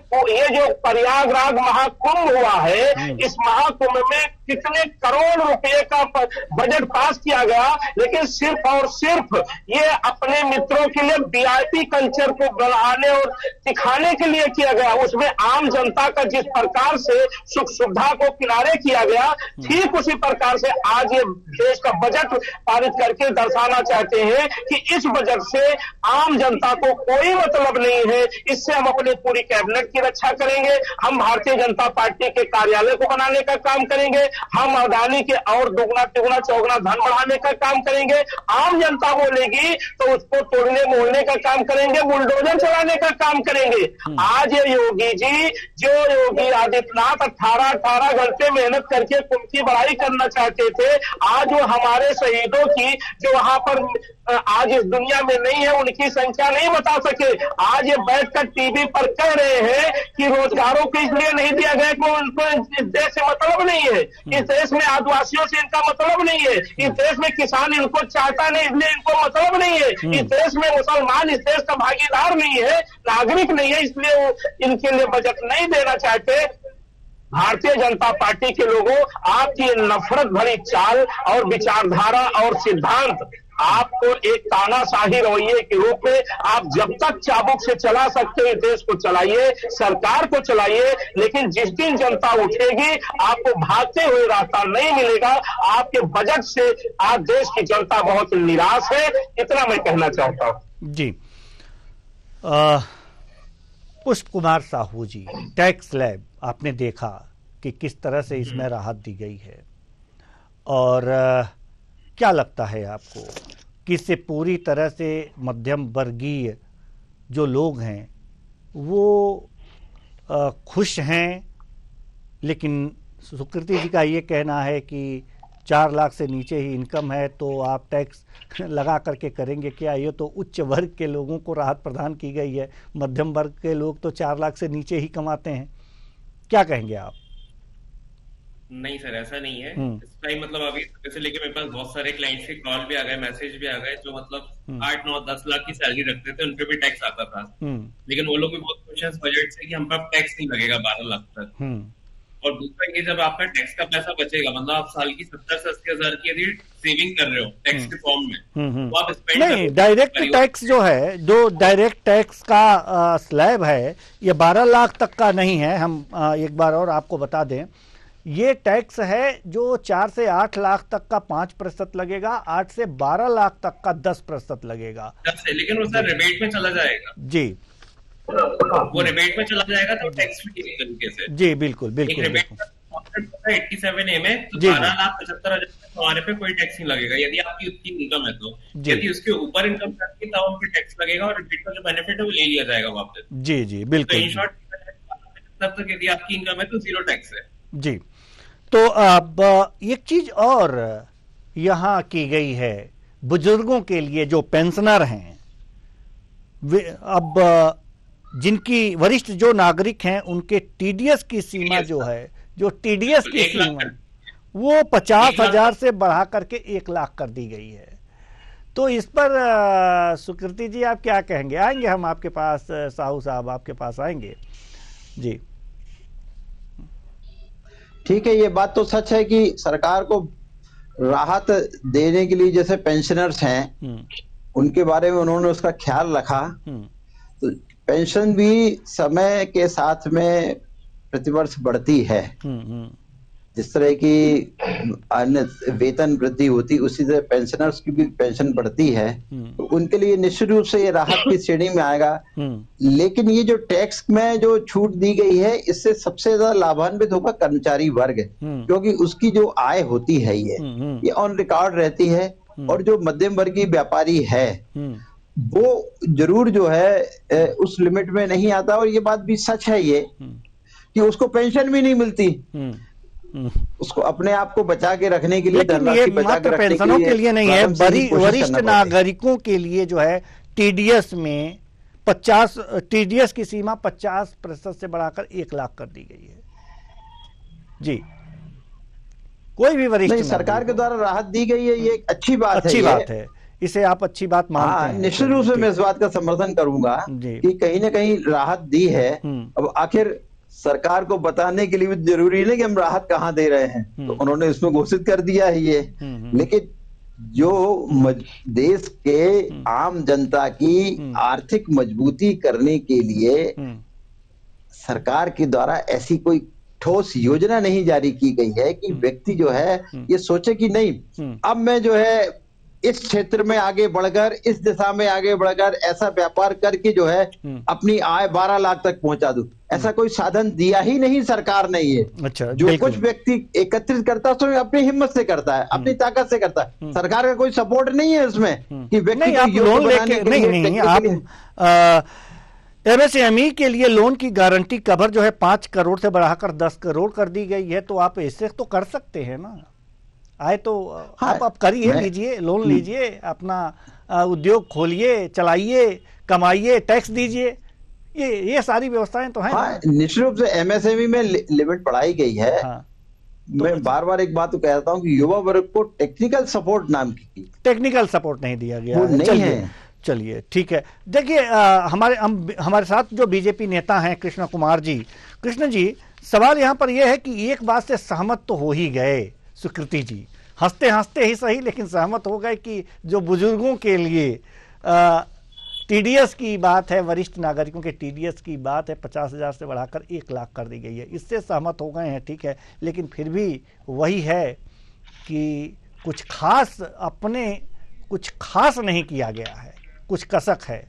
जो प्रयागराज महाकुंभ हुआ है, इस महाकुंभ में कितने करोड़ रुपए का बजट पास किया गया, लेकिन सिर्फ और सिर्फ ये अपने मित्रों के लिए वीआईपी कल्चर को बढ़ाने और दिखाने के लिए किया गया। उसमें आम जनता का जिस प्रकार से सुख सुविधा को किनारे किया गया, ठीक उसी प्रकार से आज ये देश का बजट पारित करके दर्शाना चाहते हैं कि इस बजट से आम जनता को कोई मतलब नहीं है, इससे हम अपनी पूरी कैबिनेट की रक्षा करेंगे, हम भारतीय जनता पार्टी के कार्यालय को बनाने का काम करेंगे, हम अदानी के और दुगना तिगुना चौगुना धन बढ़ाने का काम करेंगे। आम जनता बोलेगी तो उसको तोड़ने मोड़ने का काम करेंगे, बुलडोजर चलाने का काम करेंगे। आज ये योगी जी, जो योगी आदित्यनाथ 18 घंटे मेहनत करके कुंभ की बढ़ाई करना चाहते थे, आज वो हमारे शहीदों की जो वहां पर आज इस दुनिया में नहीं है, उनकी संख्या नहीं बता सके। आज ये बैठकर टीवी पर कह रहे हैं कि रोजगारों को इसलिए नहीं दिया गया कि उनको इस देश से मतलब नहीं है, इस देश में आदिवासियों से इनका मतलब नहीं है, इस देश में किसान इनको चाहता नहीं इसलिए इनको मतलब नहीं है, इस देश में मुसलमान इस देश का भागीदार नहीं है, नागरिक नहीं है, इसलिए वो इनके लिए बजट नहीं देना चाहते। भारतीय जनता पार्टी के लोगों, आपकी नफरत भरी चाल और विचारधारा और सिद्धांत आपको एक तानाशाही रवैये के रूप में आप जब तक चाबुक से चला सकते हैं देश को चलाइए, सरकार को चलाइए, लेकिन जिस दिन जनता उठेगी आपको भागते हुए रास्ता नहीं मिलेगा। आपके बजट से आज देश की जनता बहुत निराश है, इतना मैं कहना चाहता हूं। जी पुष्प कुमार साहू जी, टैक्स स्लैब आपने देखा कि किस तरह से इसमें राहत दी गई है, और क्या लगता है आपको कि इससे पूरी तरह से मध्यम वर्गीय जो लोग हैं वो खुश हैं? लेकिन सुकृति जी का ये कहना है कि 4 लाख से नीचे ही इनकम है तो आप टैक्स लगा करके करेंगे क्या? ये तो उच्च वर्ग के लोगों को राहत प्रदान की गई है, मध्यम वर्ग के लोग तो 4 लाख से नीचे ही कमाते हैं। क्या कहेंगे आप? नहीं सर, ऐसा नहीं है। इस टाइम मतलब अभी जैसे लेके मेरे पास बहुत सारे क्लाइंट्स के कॉल भी आ गए, मैसेज भी आ गए, जो मतलब 8, 9, 10 लाख की सैलरी रखते थे, उनपे भी टैक्स आता था, लेकिन वो लोग भी बहुत खुश हैं इस बजट से कि हम पर टैक्स नहीं लगेगा 12 लाख तक। और दूसरा कि जब आपका टैक्स का पैसा बचेगा, मतलब आप साल की 70 से 80 हजार की यदि सेविंग कर रहे हो टैक्स के फॉर्म में, तो आप स्पेंड नहीं, डायरेक्ट टैक्स जो है, जो डायरेक्ट टैक्स का स्लैब है, ये 12 लाख तक का नहीं है। हम एक बार और आपको बता दें, ये टैक्स है जो 4 से 8 लाख तक का 5% लगेगा, 8 से 12 लाख तक का 10% लगेगा। लेकिन वो सर रिबेट में चला जाएगा। जी, वो रिबेट में चला जाएगा तो टैक्स फ्री तरीके से। जी बिल्कुल बिल्कुल, 87A में तो 12,75,000 कमाने पे कोई टैक्स नहीं लगेगा यदि आपकी उतनी इनकम है तो। यदि उसके ऊपर इनकम करती है तब उनके टैक्स लगेगा और रिबेट का जो बेनिफिट है वो ले लिया जाएगा वापस। जी जी बिल्कुल। तो इन शॉर्ट तब तक यदि आपकी इनकम है तो 0 टैक्स है। जी, तो अब एक चीज और यहाँ की गई है, बुजुर्गों के लिए जो पेंशनर हैं, अब जिनकी वरिष्ठ जो नागरिक हैं उनके टीडीएस की सीमा जो है, जो टीडीएस की सीमा वो 50,000 से बढ़ा करके 1 लाख कर दी गई है। तो इस पर सुकृति जी आप क्या कहेंगे? आएंगे हम आपके पास, साहू साहब आपके पास आएंगे जी। ठीक है, ये बात तो सच है कि सरकार को राहत देने के लिए जैसे पेंशनर्स हैं उनके बारे में उन्होंने उसका ख्याल रखा, तो पेंशन भी समय के साथ में प्रतिवर्ष बढ़ती है। जिस तरह की अन्य वेतन वृद्धि होती उसी तरह पेंशनर्स की भी पेंशन बढ़ती है, तो उनके लिए निश्चित रूप से ये राहत की श्रेणी में आएगा। लेकिन ये जो टैक्स में जो छूट दी गई है इससे सबसे ज्यादा लाभान्वित होगा कर्मचारी वर्ग, क्योंकि उसकी जो आय होती है ये ऑन रिकॉर्ड रहती है, और जो मध्यम वर्गीय व्यापारी है वो जरूर जो है उस लिमिट में नहीं आता। और ये बात भी सच है ये कि उसको पेंशन भी नहीं मिलती, उसको अपने आप को बचा के रखने के लिए, लेकिन ये मात्र पेंशनों के लिए नहीं है, वरिष्ठ नागरिकों के लिए जो है टीडीएस में 50 टीडीएस की सीमा 50% से बढ़ाकर 1 लाख कर दी गई है जी। कोई भी वरिष्ठ सरकार के द्वारा राहत दी गई है, ये एक अच्छी बात है, इसे आप अच्छी बात मानते हैं? निश्चित रूप से मैं इस बात का समर्थन करूंगा कि कहीं ना कहीं राहत दी है। अब आखिर सरकार को बताने के लिए भी जरूरी नहीं कि हम राहत कहाँ दे रहे हैं, तो उन्होंने इसमें घोषित कर दिया है ये। लेकिन जो देश के आम जनता की आर्थिक मजबूती करने के लिए सरकार के द्वारा ऐसी कोई ठोस योजना नहीं जारी की गई है कि व्यक्ति जो है ये सोचे कि नहीं अब मैं जो है इस क्षेत्र में आगे बढ़कर, इस दिशा में आगे बढ़कर ऐसा व्यापार करके जो है अपनी आय 12 लाख तक पहुंचा दूं। ऐसा कोई साधन दिया ही नहीं सरकार ने ये। अच्छा, जो कुछ व्यक्ति एकत्रित करता है उसमें अपनी हिम्मत से करता है, अपनी ताकत से करता है, सरकार का कोई सपोर्ट नहीं है इसमें कि व्यक्ति को लोन लेके नहीं आप एमएसएमई के लिए लोन की गारंटी कवर जो है 5 करोड़ से बढ़ाकर 10 करोड़ कर दी गई है, तो आप इससे तो कर सकते हैं ना। आए तो आप करिए, लीजिए, लोन लीजिए, अपना उद्योग खोलिए, चलाइए, कमाइए, टैक्स दीजिए, ये सारी व्यवस्थाएं तो हैं। निश्चित रूप से एमएसएमई में लिमिट बढ़ाई गई है। मैं बार बार एक बात तो कहता हूं कि युवा वर्ग को टेक्निकल सपोर्ट नाम की टेक्निकल सपोर्ट नहीं दिया गया, नहीं है। चलिए ठीक है, देखिए हमारे साथ जो बीजेपी नेता हैं कृष्ण कुमार जी। कृष्ण जी, सवाल यहाँ पर यह है कि एक बात से सहमत तो हो ही गए सुकृति जी, हंसते हंसते ही सही, लेकिन सहमत हो गए कि जो बुजुर्गों के लिए टीडीएस की बात है, वरिष्ठ नागरिकों के टीडीएस की बात है, 50,000 से बढ़ाकर 1 लाख कर दी गई है, इससे सहमत हो गए हैं, ठीक है। लेकिन फिर भी वही है कि कुछ खास नहीं किया गया है, कुछ कसक है।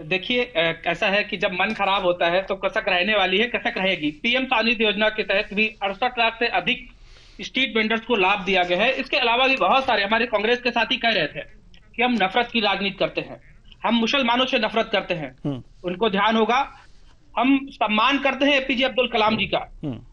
देखिए, ऐसा है कि जब मन खराब होता है तो कसक रहने वाली है, कसक रहेगी। पीएम स्वानिधि योजना के तहत भी 68 लाख से अधिक स्ट्रीट वेंडर्स को लाभ दिया गया है। इसके अलावा भी बहुत सारे हमारे कांग्रेस के साथी कह रहे थे कि हम नफरत की राजनीति करते हैं, हम मुसलमानों से नफरत करते हैं। उनको ध्यान होगा, हम सम्मान करते हैं एपीजे अब्दुल कलाम जी का,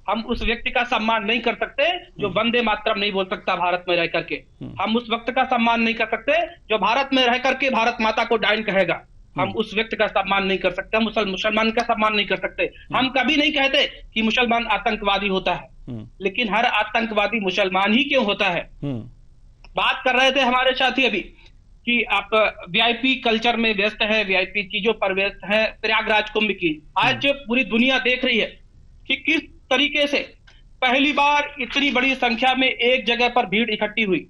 हम उस व्यक्ति का सम्मान नहीं कर सकते जो वंदे मातरम नहीं बोल सकता भारत में रह करके। हम उस वक्त का सम्मान नहीं कर सकते जो भारत में रह करके भारत माता को डायन कहेगा। हम उस व्यक्ति का सम्मान नहीं कर सकते, हम मुसलमान का सम्मान नहीं कर सकते। हम कभी नहीं कहते कि मुसलमान आतंकवादी होता है, लेकिन हर आतंकवादी मुसलमान ही क्यों होता है। बात कर रहे थे हमारे साथी अभी कि आप वीआईपी कल्चर में व्यस्त है, वीआईपी चीजों पर व्यस्त है, प्रयागराज कुंभ की। आज पूरी दुनिया देख रही है कि किस तरीके से पहली बार इतनी बड़ी संख्या में एक जगह पर भीड़ इकट्ठी हुई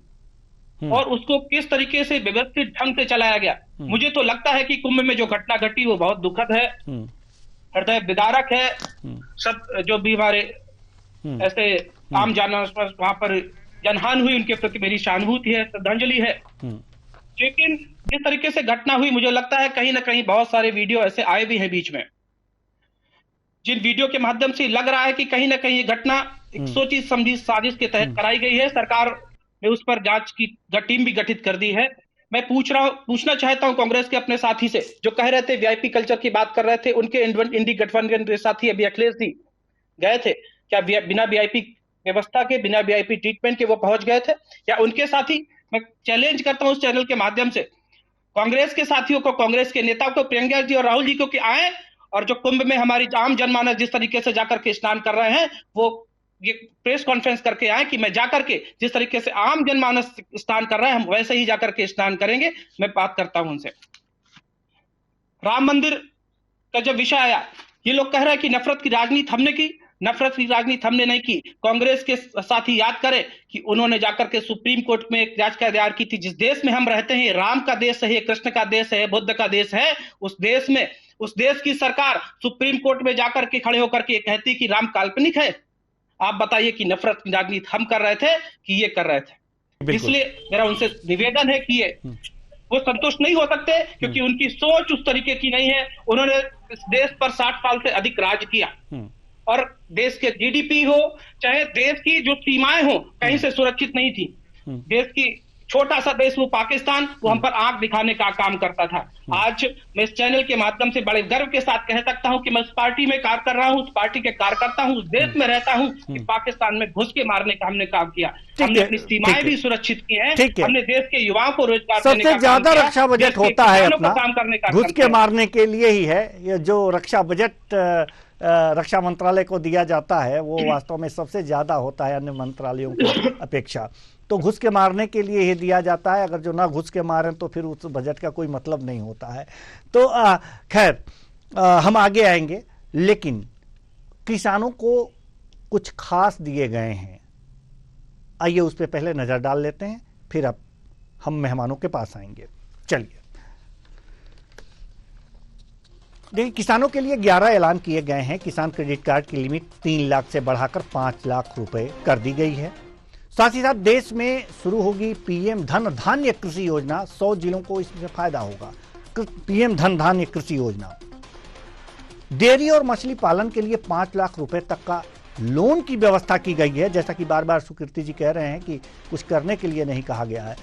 और उसको किस तरीके से व्यवस्थित ढंग से चलाया गया। मुझे तो लगता है कि कुंभ में जो घटना घटी वो बहुत दुखद है, हृदय विदारक है। सब जो भी हमारे ऐसे आम जानवर वहां पर जनहानि हुई उनके प्रति मेरी सहानुभूति है, श्रद्धांजलि है। लेकिन जिस तरीके से घटना हुई मुझे लगता है कहीं ना कहीं बहुत सारे वीडियो ऐसे आए भी हैं बीच में जिन वीडियो के माध्यम से लग रहा है कि कहीं ना कहीं ये घटना एक सोची समझी साजिश के तहत कराई गई है, सरकार ने उस पर जांच की टीम भी गठित कर दी है। मैं पूछना चाहता हूं कांग्रेस के अपने साथी से, जो कह रहे थे वीआईपी कल्चर की बात कर रहे थे, उनके इंडी गठबंधन के साथी अभी अखिलेश जी गए थे, क्या बिना वीआईपी व्यवस्था के, बिना वीआईपी ट्रीटमेंट के वो पहुंच गए थे, या उनके साथी? मैं चैलेंज करता हूं उस चैनल के माध्यम से कांग्रेस के साथियों को, कांग्रेस के नेताओं को, प्रियंका जी और राहुल जी को, कि आए और जो कुंभ में हमारी आम जनमानस जिस तरीके से जाकर के स्नान कर रहे हैं, वो ये प्रेस कॉन्फ्रेंस करके आए कि मैं जाकर के जिस तरीके से आम जनमानस स्नान कर रहे हैं, हम वैसे ही जाकर के स्नान करेंगे। मैं बात करता हूं उनसे। राम मंदिर का जब विषय आया, ये लोग कह रहे हैं कि नफरत की राजनीति हमने की। नफरत की राजनीति हमने नहीं की। कांग्रेस के साथी याद करें कि उन्होंने जाकर के सुप्रीम कोर्ट में एक याचिका दायर की थी। जिस देश में हम रहते हैं, राम का देश है, कृष्ण का देश है, बुद्ध का देश है, उस देश की सरकार सुप्रीम कोर्ट में जाकर के खड़े होकर के कहती कि राम काल्पनिक है। आप बताइए कि नफरत की राजनीति हम कर रहे थे कि ये कर रहे थे? इसलिए मेरा उनसे निवेदन है कि वो संतुष्ट नहीं हो सकते, क्योंकि उनकी सोच उस तरीके की नहीं है। उन्होंने इस देश पर 60 साल से अधिक राज किया, और देश के जीडीपी हो, चाहे देश की जो सीमाएं हो, कहीं से सुरक्षित नहीं थी। देश की छोटा सा देश वो पाकिस्तान, वो हम पर आंख दिखाने का काम करता था। आज मैं इस चैनल के माध्यम से बड़े गर्व के साथ कह सकता हूं कि मैं उस पार्टी में कार्य कर रहा हूं, उस पार्टी के कार्यकर्ता हूं, उस देश में रहता हूं कि पाकिस्तान में घुस के मारने का हमने काम किया। हमने अपनी सीमाएं भी सुरक्षित की हैं, हमने देश के युवाओं को रोजगार देने का काम किया। सबसे ज्यादा रक्षा बजट होता है अपना काम करने का, घुस के मारने के लिए ही है। ये जो रक्षा बजट रक्षा मंत्रालय को दिया जाता है, वो वास्तव में सबसे ज्यादा होता है अन्य मंत्रालयों की अपेक्षा। तो घुस के मारने के लिए ही दिया जाता है। अगर जो ना घुस के मारें तो फिर उस बजट का कोई मतलब नहीं होता है। तो खैर हम आगे आएंगे, लेकिन किसानों को कुछ खास दिए गए हैं। आइए उस पर पहले नजर डाल लेते हैं, फिर अब हम मेहमानों के पास आएंगे। चलिए देखिए, किसानों के लिए 11 ऐलान किए गए हैं। किसान क्रेडिट कार्ड की लिमिट 3 लाख से बढ़ाकर 5 लाख रुपए कर दी गई है। साथ ही साथ देश में शुरू होगी पीएम धन धान्य कृषि योजना। 100 जिलों को इससे फायदा होगा। पीएम धन धान्य कृषि योजना। डेयरी और मछली पालन के लिए 5 लाख रुपए तक का लोन की व्यवस्था की गई है। जैसा कि बार बार सुकीर्ति जी कह रहे हैं कि कुछ करने के लिए नहीं कहा गया है।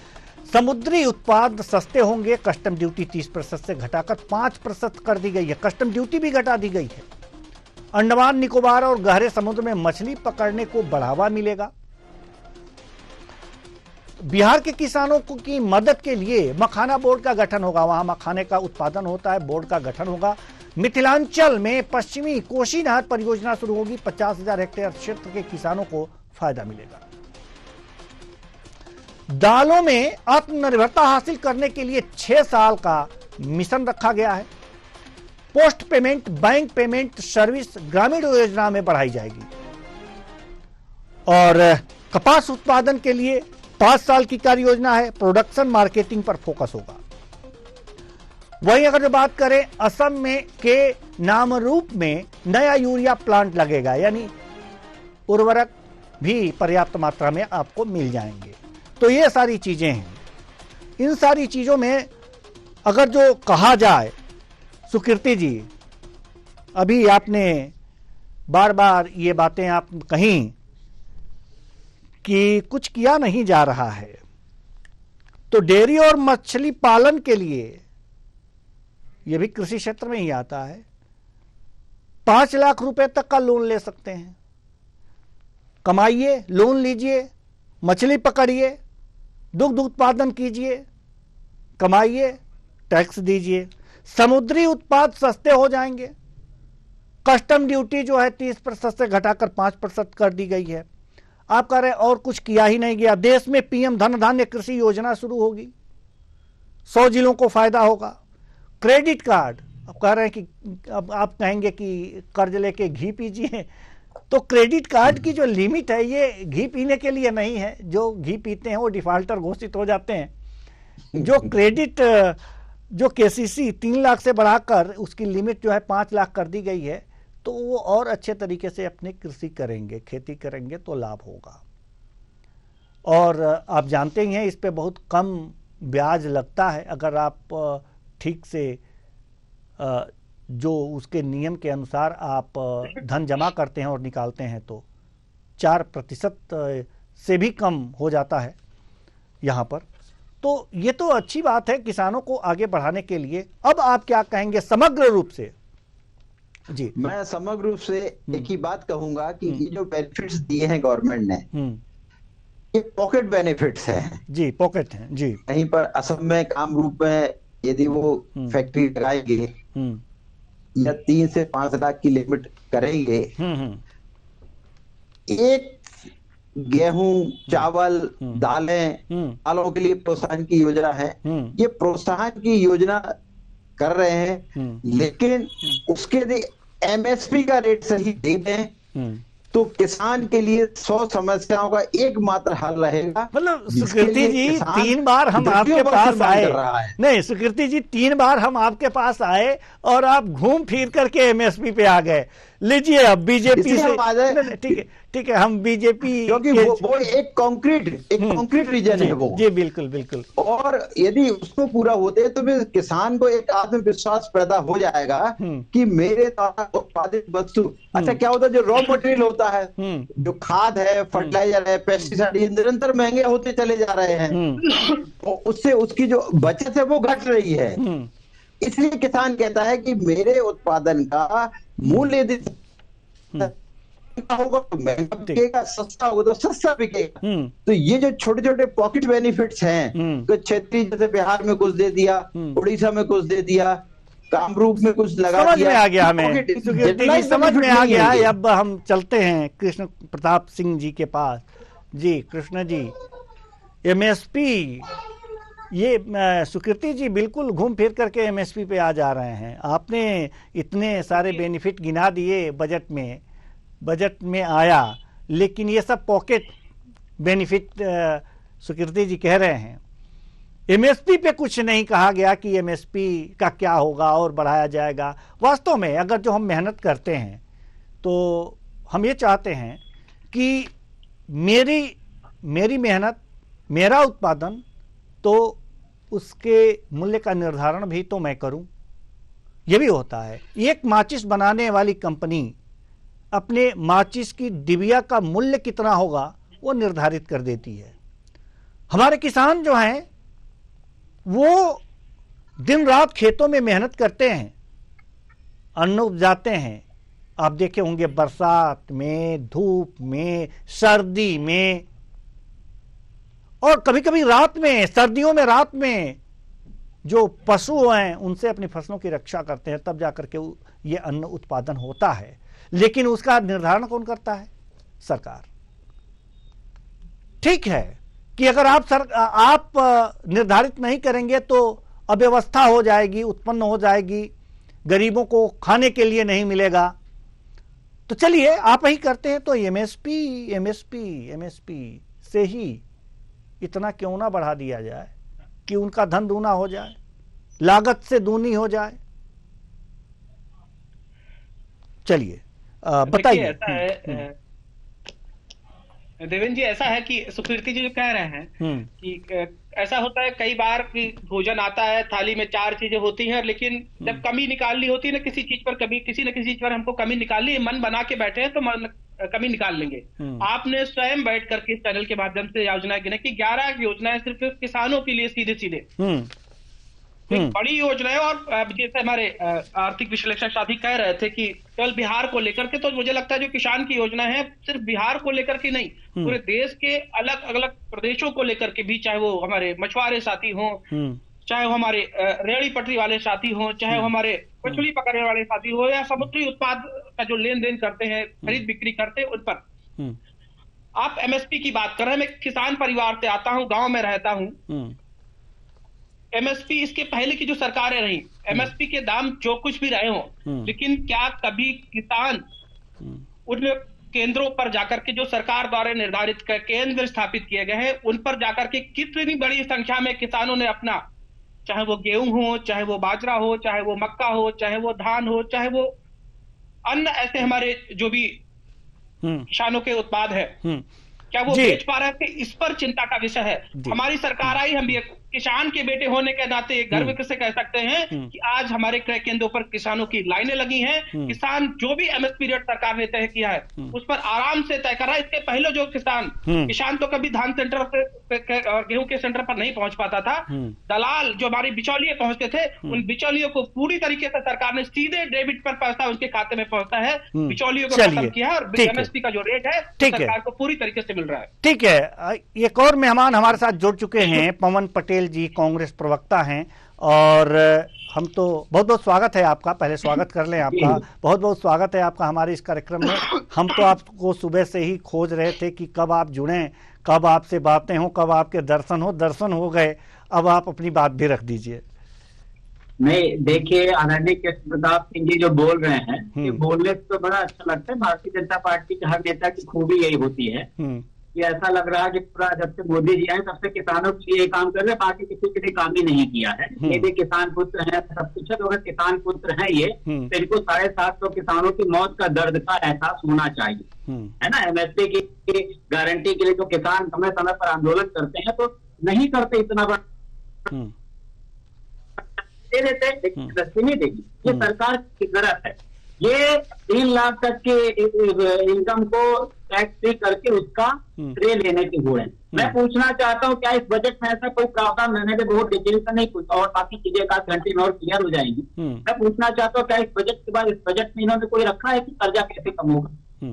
समुद्री उत्पाद सस्ते होंगे। कस्टम ड्यूटी 30% से घटाकर 5% कर दी गई है। कस्टम ड्यूटी भी घटा दी गई है। अंडमान निकोबार और गहरे समुद्र में मछली पकड़ने को बढ़ावा मिलेगा। बिहार के किसानों की मदद के लिए मखाना बोर्ड का गठन होगा। वहां मखाने का उत्पादन होता है, बोर्ड का गठन होगा। मिथिलांचल में पश्चिमी कोसी नहर परियोजना शुरू होगी। 50,000 हेक्टेयर क्षेत्र के किसानों को फायदा मिलेगा। दालों में आत्मनिर्भरता हासिल करने के लिए 6 साल का मिशन रखा गया है। Post payment bank payment service Grameen Yojana में बढ़ाई जाएगी। और कपास उत्पादन के लिए 5 साल की कार्य योजना है। प्रोडक्शन मार्केटिंग पर फोकस होगा। वहीं अगर जो बात करें, असम में के नामरूप में नया यूरिया प्लांट लगेगा, यानी उर्वरक भी पर्याप्त मात्रा में आपको मिल जाएंगे। तो ये सारी चीजें हैं। इन सारी चीजों में अगर जो कहा जाए, सुकीर्ति जी, अभी आपने बार बार ये बातें आप कहीं कि कुछ किया नहीं जा रहा है, तो डेयरी और मछली पालन के लिए, यह भी कृषि क्षेत्र में ही आता है, 5 लाख रुपए तक का लोन ले सकते हैं। कमाइए, लोन लीजिए, मछली पकड़िए, दुग्ध उत्पादन कीजिए, कमाइए, टैक्स दीजिए। समुद्री उत्पाद सस्ते हो जाएंगे। कस्टम ड्यूटी जो है 30% से घटाकर 5% कर दी गई है। आप कह रहे हैं और कुछ किया ही नहीं गया। देश में पीएम धन धान्य कृषि योजना शुरू होगी। 100 जिलों को फायदा होगा। क्रेडिट कार्ड, अब कह रहे हैं कि अब आप कहेंगे कि कर्ज लेके घी पीजिए, तो क्रेडिट कार्ड की जो लिमिट है ये घी पीने के लिए नहीं है। जो घी पीते हैं वो डिफॉल्टर घोषित हो जाते हैं। जो क्रेडिट जो केसीसी 3 लाख से बढ़ाकर उसकी लिमिट जो है 5 लाख कर दी गई है, तो वो और अच्छे तरीके से अपनी कृषि करेंगे, खेती करेंगे तो लाभ होगा। और आप जानते ही हैं इस पे बहुत कम ब्याज लगता है अगर आप ठीक से जो उसके नियम के अनुसार आप धन जमा करते हैं और निकालते हैं तो 4% से भी कम हो जाता है यहाँ पर। तो ये तो अच्छी बात है किसानों को आगे बढ़ाने के लिए। अब आप क्या कहेंगे समग्र रूप से? जी, मैं समग्र रूप से एक ही बात कहूंगा कि ये जो बेनिफिट्स दिए हैं गवर्नमेंट ने, ये पॉकेट बेनिफिट्स हैं। जी, पॉकेट हैं। जी, कहीं पर असम में कामरूप में यदि वो फैक्ट्री लगाएंगे या 3 से 5 लाख की लिमिट करेंगे, एक गेहूं, चावल, दालों के लिए प्रोत्साहन की योजना है। ये प्रोत्साहन की योजना कर रहे हैं, लेकिन उसके लिए एमएसपी का रेट सही दे दें तो किसान के लिए 100 समस्याओं का एकमात्र हल रहेगा। मतलब सुकृति जी 3 बार हम आपके पास आए, नहीं सुकृति जी 3 बार हम आपके पास आए और आप घूम फिर करके एमएसपी पे आ गए। लीजिए अब बीजेपी से, ठीक है हम बीजेपी, क्योंकि वो एक कॉन्क्रीट रीजन है वो। जी बिल्कुल बिल्कुल। और यदि उसको पूरा होते तो फिर किसान को एक आत्मविश्वास पैदा हो जाएगा कि मेरे द्वारा उत्पादित वस्तु, अच्छा क्या होता है जो रॉ मटेरियल होता है, जो खाद है, फर्टिलाइजर है, पेस्टिसाइड, ये निरंतर महंगे होते चले जा रहे हैं और उससे उसकी जो बचत है वो घट रही है। इसलिए किसान कहता है कि मेरे उत्पादन का मूल्य यदि होगा तो महंगा बिकेगा, सस्ता होगा तो सस्ता बिकेगा। तो ये जो छोटे छोटे पॉकेट बेनिफिट्स हैं, तो क्षेत्रीय जैसे बिहार में कुछ दे दिया, उड़ीसा में कुछ दे दिया, कामरूप में कुछ लगा समझ दिया, में आ गया हमें, समझ में आ गया। अब हम चलते हैं कृष्ण प्रताप सिंह जी के पास। जी कृष्ण जी, एमएसपी, ये सुकृति जी बिल्कुल घूम फिर करके एमएसपी पे आ जा रहे हैं। आपने इतने सारे बेनिफिट गिना दिए, बजट में आया, लेकिन ये सब पॉकेट बेनिफिट सुकृति जी कह रहे हैं। एमएसपी पे कुछ नहीं कहा गया कि एमएसपी का क्या होगा और बढ़ाया जाएगा। वास्तव में अगर जो हम मेहनत करते हैं तो हम ये चाहते हैं कि मेरी मेहनत, मेरा उत्पादन, तो उसके मूल्य का निर्धारण भी तो मैं करूं। ये भी होता है। एक माचिस बनाने वाली कंपनी अपने माचिस की डिबिया का मूल्य कितना होगा वो निर्धारित कर देती है। हमारे किसान जो हैं वो दिन रात खेतों में मेहनत करते हैं, अन्न उपजाते हैं। आप देखे होंगे बरसात में, धूप में, सर्दी में और कभी कभी रात में, सर्दियों में रात में जो पशु हैं उनसे अपनी फसलों की रक्षा करते हैं, तब जाकर के ये अन्न उत्पादन होता है। लेकिन उसका निर्धारण कौन करता है? सरकार। ठीक है कि अगर आप निर्धारित नहीं करेंगे तो अव्यवस्था हो जाएगी, उत्पन्न हो जाएगी, गरीबों को खाने के लिए नहीं मिलेगा। तो चलिए आप ही करते हैं तो एमएसपी से ही इतना क्यों ना बढ़ा दिया जाए कि उनका धन दूना हो जाए, लागत से दूनी हो जाए। चलिए बताइए। ऐसा है देवेंद्र जी, ऐसा है कि सुकृति जी जो कह रहे हैं कि ऐसा होता है कई बार कि भोजन आता है, थाली में 4 चीजें होती हैं, लेकिन जब कमी निकालनी होती है ना किसी चीज पर, कभी किसी न किसी चीज पर हमको कमी निकालनी है, मन बना के बैठे हैं तो कमी निकाल लेंगे। आपने स्वयं बैठ करके इस चैनल के माध्यम से योजना गिना कि 11 योजनाएं सिर्फ किसानों के लिए सीधे एक बड़ी योजना है। और जैसे हमारे आर्थिक विश्लेषक साथी कह रहे थे कि केवल बिहार को लेकर के, तो मुझे लगता है जो किसान की योजना है सिर्फ बिहार को लेकर के नहीं, पूरे देश के अलग अलग प्रदेशों को लेकर के भी, चाहे वो हमारे मछुआरे साथी हों, चाहे वो हमारे रेहड़ी पटरी वाले साथी हों, चाहे वो हमारे मछली पकड़ने वाले साथी हो, या समुद्री उत्पाद का जो लेन देन करते हैं, खरीद बिक्री करते हैं, उन पर आप एमएसपी की बात कर रहे हैं। मैं किसान परिवार से आता हूं, गांव में रहता हूं। एमएसपी इसके पहले की जो सरकारें रही, एमएसपी के दाम जो कुछ भी रहे हों, लेकिन क्या कभी किसान उन केंद्रों पर जाकर के, जो सरकार द्वारा निर्धारित केंद्र स्थापित किए गए हैं, उन पर जाकर के कितनी बड़ी संख्या में किसानों ने अपना, चाहे वो गेहूं हो, चाहे वो बाजरा हो, चाहे वो मक्का हो, चाहे वो धान हो, चाहे वो अन्य ऐसे हमारे जो भी किसानों के उत्पाद है, क्या वो बेच पा रहे थे? इस पर चिंता का विषय है। हमारी सरकार आई, हम भी एक किसान के बेटे होने के नाते गर्व से कह सकते हैं कि आज हमारे क्रय केंद्रों पर किसानों की लाइनें लगी हैं। किसान जो भी एमएसपी रेट सरकार ने तय किया है उस पर आराम से तय कर रहा है। इसके पहले जो किसान तो कभी धान सेंटर और गेहूं के सेंटर पर नहीं पहुंच पाता था। दलाल जो हमारे बिचौलिए पहुंचते थे, उन बिचौलियों को पूरी तरीके से सरकार ने सीधे डेबिट पर पैसा उनके खाते में पहुंचता है। बिचौलियों को खत्म किया है और एमएसपी का जो रेट है सरकार को पूरी तरीके से मिल रहा है। ठीक है, एक और मेहमान हमारे साथ जुड़ चुके हैं, पवन पटेल जी, कांग्रेस प्रवक्ता हैं, और हम तो बहुत बहुत स्वागत है आपका, पहले स्वागत कर लें आपका, बहुत बहुत स्वागत है आपका हमारे इस कार्यक्रम में। हम तो आपको सुबह से ही खोज रहे थे कि कब आप जुड़ें, कब आपसे बातें हो, कब आपके दर्शन हो गए, अब आप अपनी बात भी रख दीजिए। नहीं, देखिए आदरणीय कृष्ण प्रताप सिंह जी जो बोल रहे हैं, ये बोलने से तो बड़ा अच्छा लगता है। भारतीय जनता पार्टी के हर नेता की खूबी यही होती है कि ऐसा लग रहा है कि पूरा जब से मोदी जी आए तब से किसानों के लिए काम कर रहे हैं, बाकी किसी के लिए काम ही नहीं किया है। ये भी किसान पुत्र है, सब कुछ है, तो अगर किसान पुत्र है ये, तो इनको 750 किसानों की मौत का दर्द का एहसास होना चाहिए, है ना। एमएसपी की गारंटी के लिए तो किसान समय समय पर आंदोलन करते हैं, तो नहीं करते इतना बड़ा दे देते, लेकिन रस्सी नहीं देगी। ये सरकार की गलत है। ये 3 लाख तक के इनकम को टैक्स फ्री करके उसका श्रेय लेने के हुए हैं। मैं पूछना चाहता हूँ, क्या इस बजट में ऐसा कोई प्रावधान, मैंने भी बहुत डिटेल से नहीं पूछा और बाकी चीजें एक आध घंटे में और क्लियर हो जाएंगी। मैं पूछना चाहता हूँ, क्या इस बजट के बाद इस बजट में इन्होंने कोई रखा है कि कर्जा कैसे कम होगा?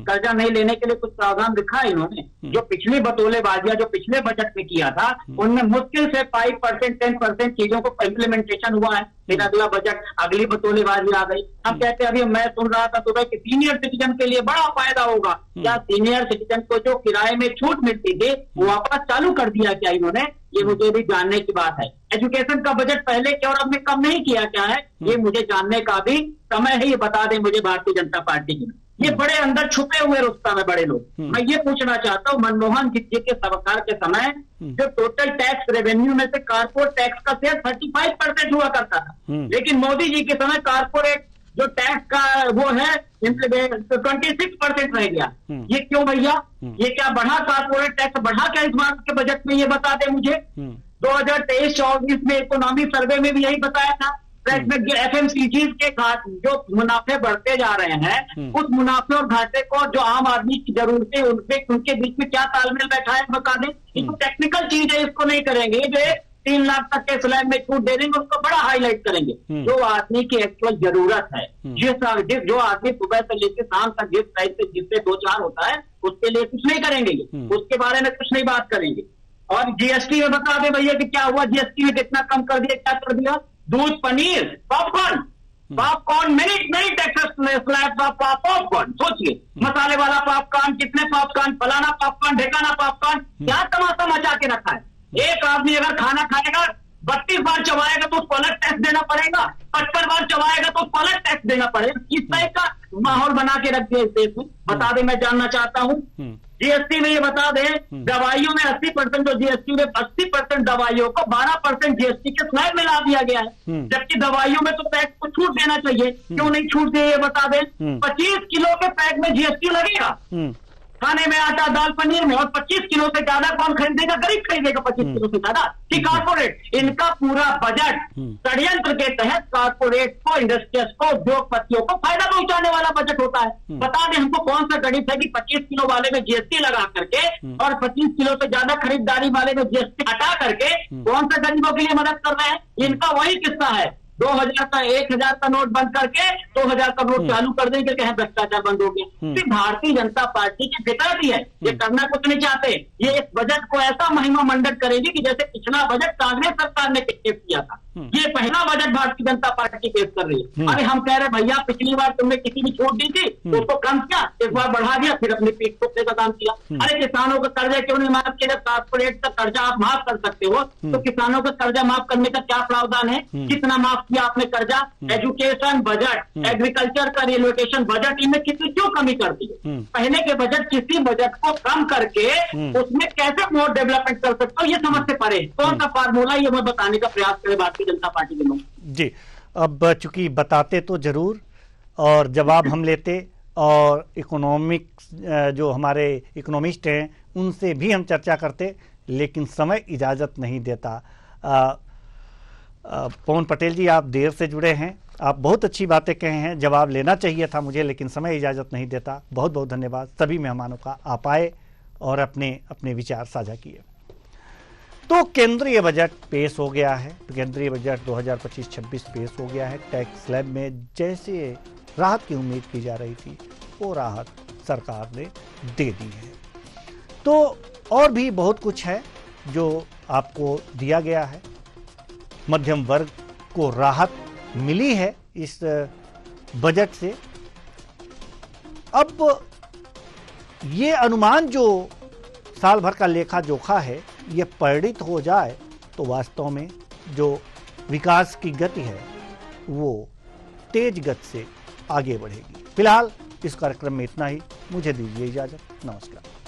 कर्जा नहीं लेने के लिए कुछ प्रावधान रखा है इन्होंने? जो पिछली बतौलेबाजियां जो पिछले बजट में किया था, उनमें मुश्किल से 5% 10% चीजों को इम्प्लीमेंटेशन हुआ है। फिर अगला बजट अगली बतौलेबाजी आ गई। हम कहते हैं, अभी मैं सुन रहा था सुबह कि सीनियर सिटीजन के लिए बड़ा फायदा होगा। क्या सीनियर सिटीजन को जो किराए में छूट मिलती थी वो वापस चालू कर दिया क्या इन्होंने? ये मुझे भी जानने की बात है। एजुकेशन का बजट पहले क्या और अब में कम नहीं किया क्या है? ये मुझे जानने का भी समय है, ये बता दें मुझे भारतीय जनता पार्टी की। ये बड़े अंदर छुपे हुए रुस्ता में बड़े लोग। मैं ये पूछना चाहता हूँ, मनमोहन जी के सरकार के समय जो टोटल टैक्स रेवेन्यू में से कारपोरेट टैक्स का शेयर 35% हुआ करता था, लेकिन मोदी जी के समय कारपोरेट जो टैक्स का वो है 26% रह गया। ये क्यों भैया? ये क्या बढ़ा? कारपोरेट टैक्स बढ़ा क्या इस बार के बजट में? ये बता दे मुझे। 2023-24 में इकोनॉमी सर्वे में भी यही बताया था। एफएमसीजी के जो मुनाफे बढ़ते जा रहे हैं, उस मुनाफे और घाटे को जो आम आदमी की जरूरतें उनके बीच में क्या तालमेल बैठा है बता दें। ये तो टेक्निकल चीज है, इसको नहीं करेंगे। जो 3 लाख तक के स्लैब में छूट दे देंगे, उसको बड़ा हाईलाइट करेंगे। जो आदमी की एक्चुअल जरूरत है, जो आदमी सुबह से लेकर शाम तक जिस टाइप से जिससे 2-4 होता है, उसके लिए कुछ नहीं करेंगे, उसके बारे में कुछ नहीं बात करेंगे। और जीएसटी में बता दें भैया कि क्या हुआ, जीएसटी में कितना कम कर दिया, क्या कर दिया? दूध, paneer, popcorn, many taxes slabs of popcorn. सोचिए, मसाले वाला पॉपकॉर्न, कितने पॉपकॉर्न, फलाना पॉपकॉर्न, ढेकाना पॉपकॉर्न, क्या तमाशा मचा के रखा है। एक आदमी अगर खाना खाएगा 32 बार चबाएगा तो उसको अलग टैक्स देना पड़ेगा, 55 बार चबाएगा तो उसको अलग टैक्स देना पड़ेगा। इस टाइप का माहौल बना के रख दिया इस देश में। बता दें, मैं जानना चाहता हूँ जीएसटी में ये बता दें, दवाइयों में 80% जो जीएसटी में 80% दवाइयों को 12% जीएसटी के स्लैब में ला दिया गया है, जबकि दवाइयों में तो टैक्स को छूट देना चाहिए। क्यों नहीं छूट दे, ये बता दें। 25 किलो के पैक में जीएसटी लगेगा खाने में, आटा, दाल, पनीर में, और 25 किलो से ज्यादा कौन खरीदेगा? गरीब खरीदेगा 25 किलो से ज्यादा कि कारपोरेट? इनका पूरा बजट षड्यंत्र के तहत कारपोरेट को, इंडस्ट्रीज को, उद्योगपतियों को फायदा पहुंचाने वाला बजट होता है। बता दें हमको कौन सा गणित है कि 25 किलो वाले में जीएसटी लगा करके और 25 किलो से ज्यादा खरीदारी वाले में जीएसटी हटा करके कौन सा गरीबों के लिए मदद कर रहे हैं? इनका वही किस्सा है। 2000 का 1000 का नोट बंद करके 2000 का नोट चालू कर देंगे, कहें भ्रष्टाचार बंद हो गया। सिर्फ भारतीय जनता पार्टी की फितरत ही है, ये करना कुछ नहीं चाहते। ये इस बजट को ऐसा महिमा मंडित करेगी कि जैसे पिछला बजट कांग्रेस सरकार ने पेश किया था, ये पहला बजट भारतीय जनता पार्टी पेश कर रही है। अरे हम कह रहे भैया, पिछली बार तुमने किसी भी छूट दी थी तो उसको कम किया, इस बार बढ़ा दिया, फिर अपनी पीठ पोखने का काम किया। अरे किसानों का कर्जा क्यों नहीं माफ किया? जब कारपोरेट का कर्जा आप माफ कर सकते हो तो किसानों का कर्जा माफ करने का क्या प्रावधान है? कितना माफ किया आपने कर्जा? एजुकेशन बजट, एग्रीकल्चर का रिलोकेशन बजट, इनमें कितनी क्यों कमी कर दी? पहले के बजट किसी बजट को कम करके उसमें कैसे मोर डेवलपमेंट कर सकते हो, ये समझ से परे कौन सा फार्मूला, ये मैं बताने का प्रयास करें भारतीय जनता पार्टी के लोग। जी, अब चूंकि बताते तो जरूर और जवाब हम लेते, और इकोनॉमिक्स जो हमारे इकोनॉमिस्ट हैं उनसे भी हम चर्चा करते, लेकिन समय इजाजत नहीं देता। पवन पटेल जी, आप देर से जुड़े हैं, आप बहुत अच्छी बातें कहे हैं, जवाब लेना चाहिए था मुझे लेकिन समय इजाज़त नहीं देता। बहुत बहुत धन्यवाद सभी मेहमानों का, आप आए और अपने अपने विचार साझा किए। तो केंद्रीय बजट पेश हो गया है, केंद्रीय बजट 2025-26 पेश हो गया है। टैक्स स्लैब में जैसे राहत की उम्मीद की जा रही थी वो राहत सरकार ने दे दी है। तो और भी बहुत कुछ है जो आपको दिया गया है। मध्यम वर्ग को राहत मिली है इस बजट से। अब ये अनुमान जो साल भर का लेखा जोखा है ये परिणित हो जाए तो वास्तव में जो विकास की गति है वो तेज गति से आगे बढ़ेगी। फिलहाल इस कार्यक्रम में इतना ही, मुझे दीजिए इजाजत, नमस्कार।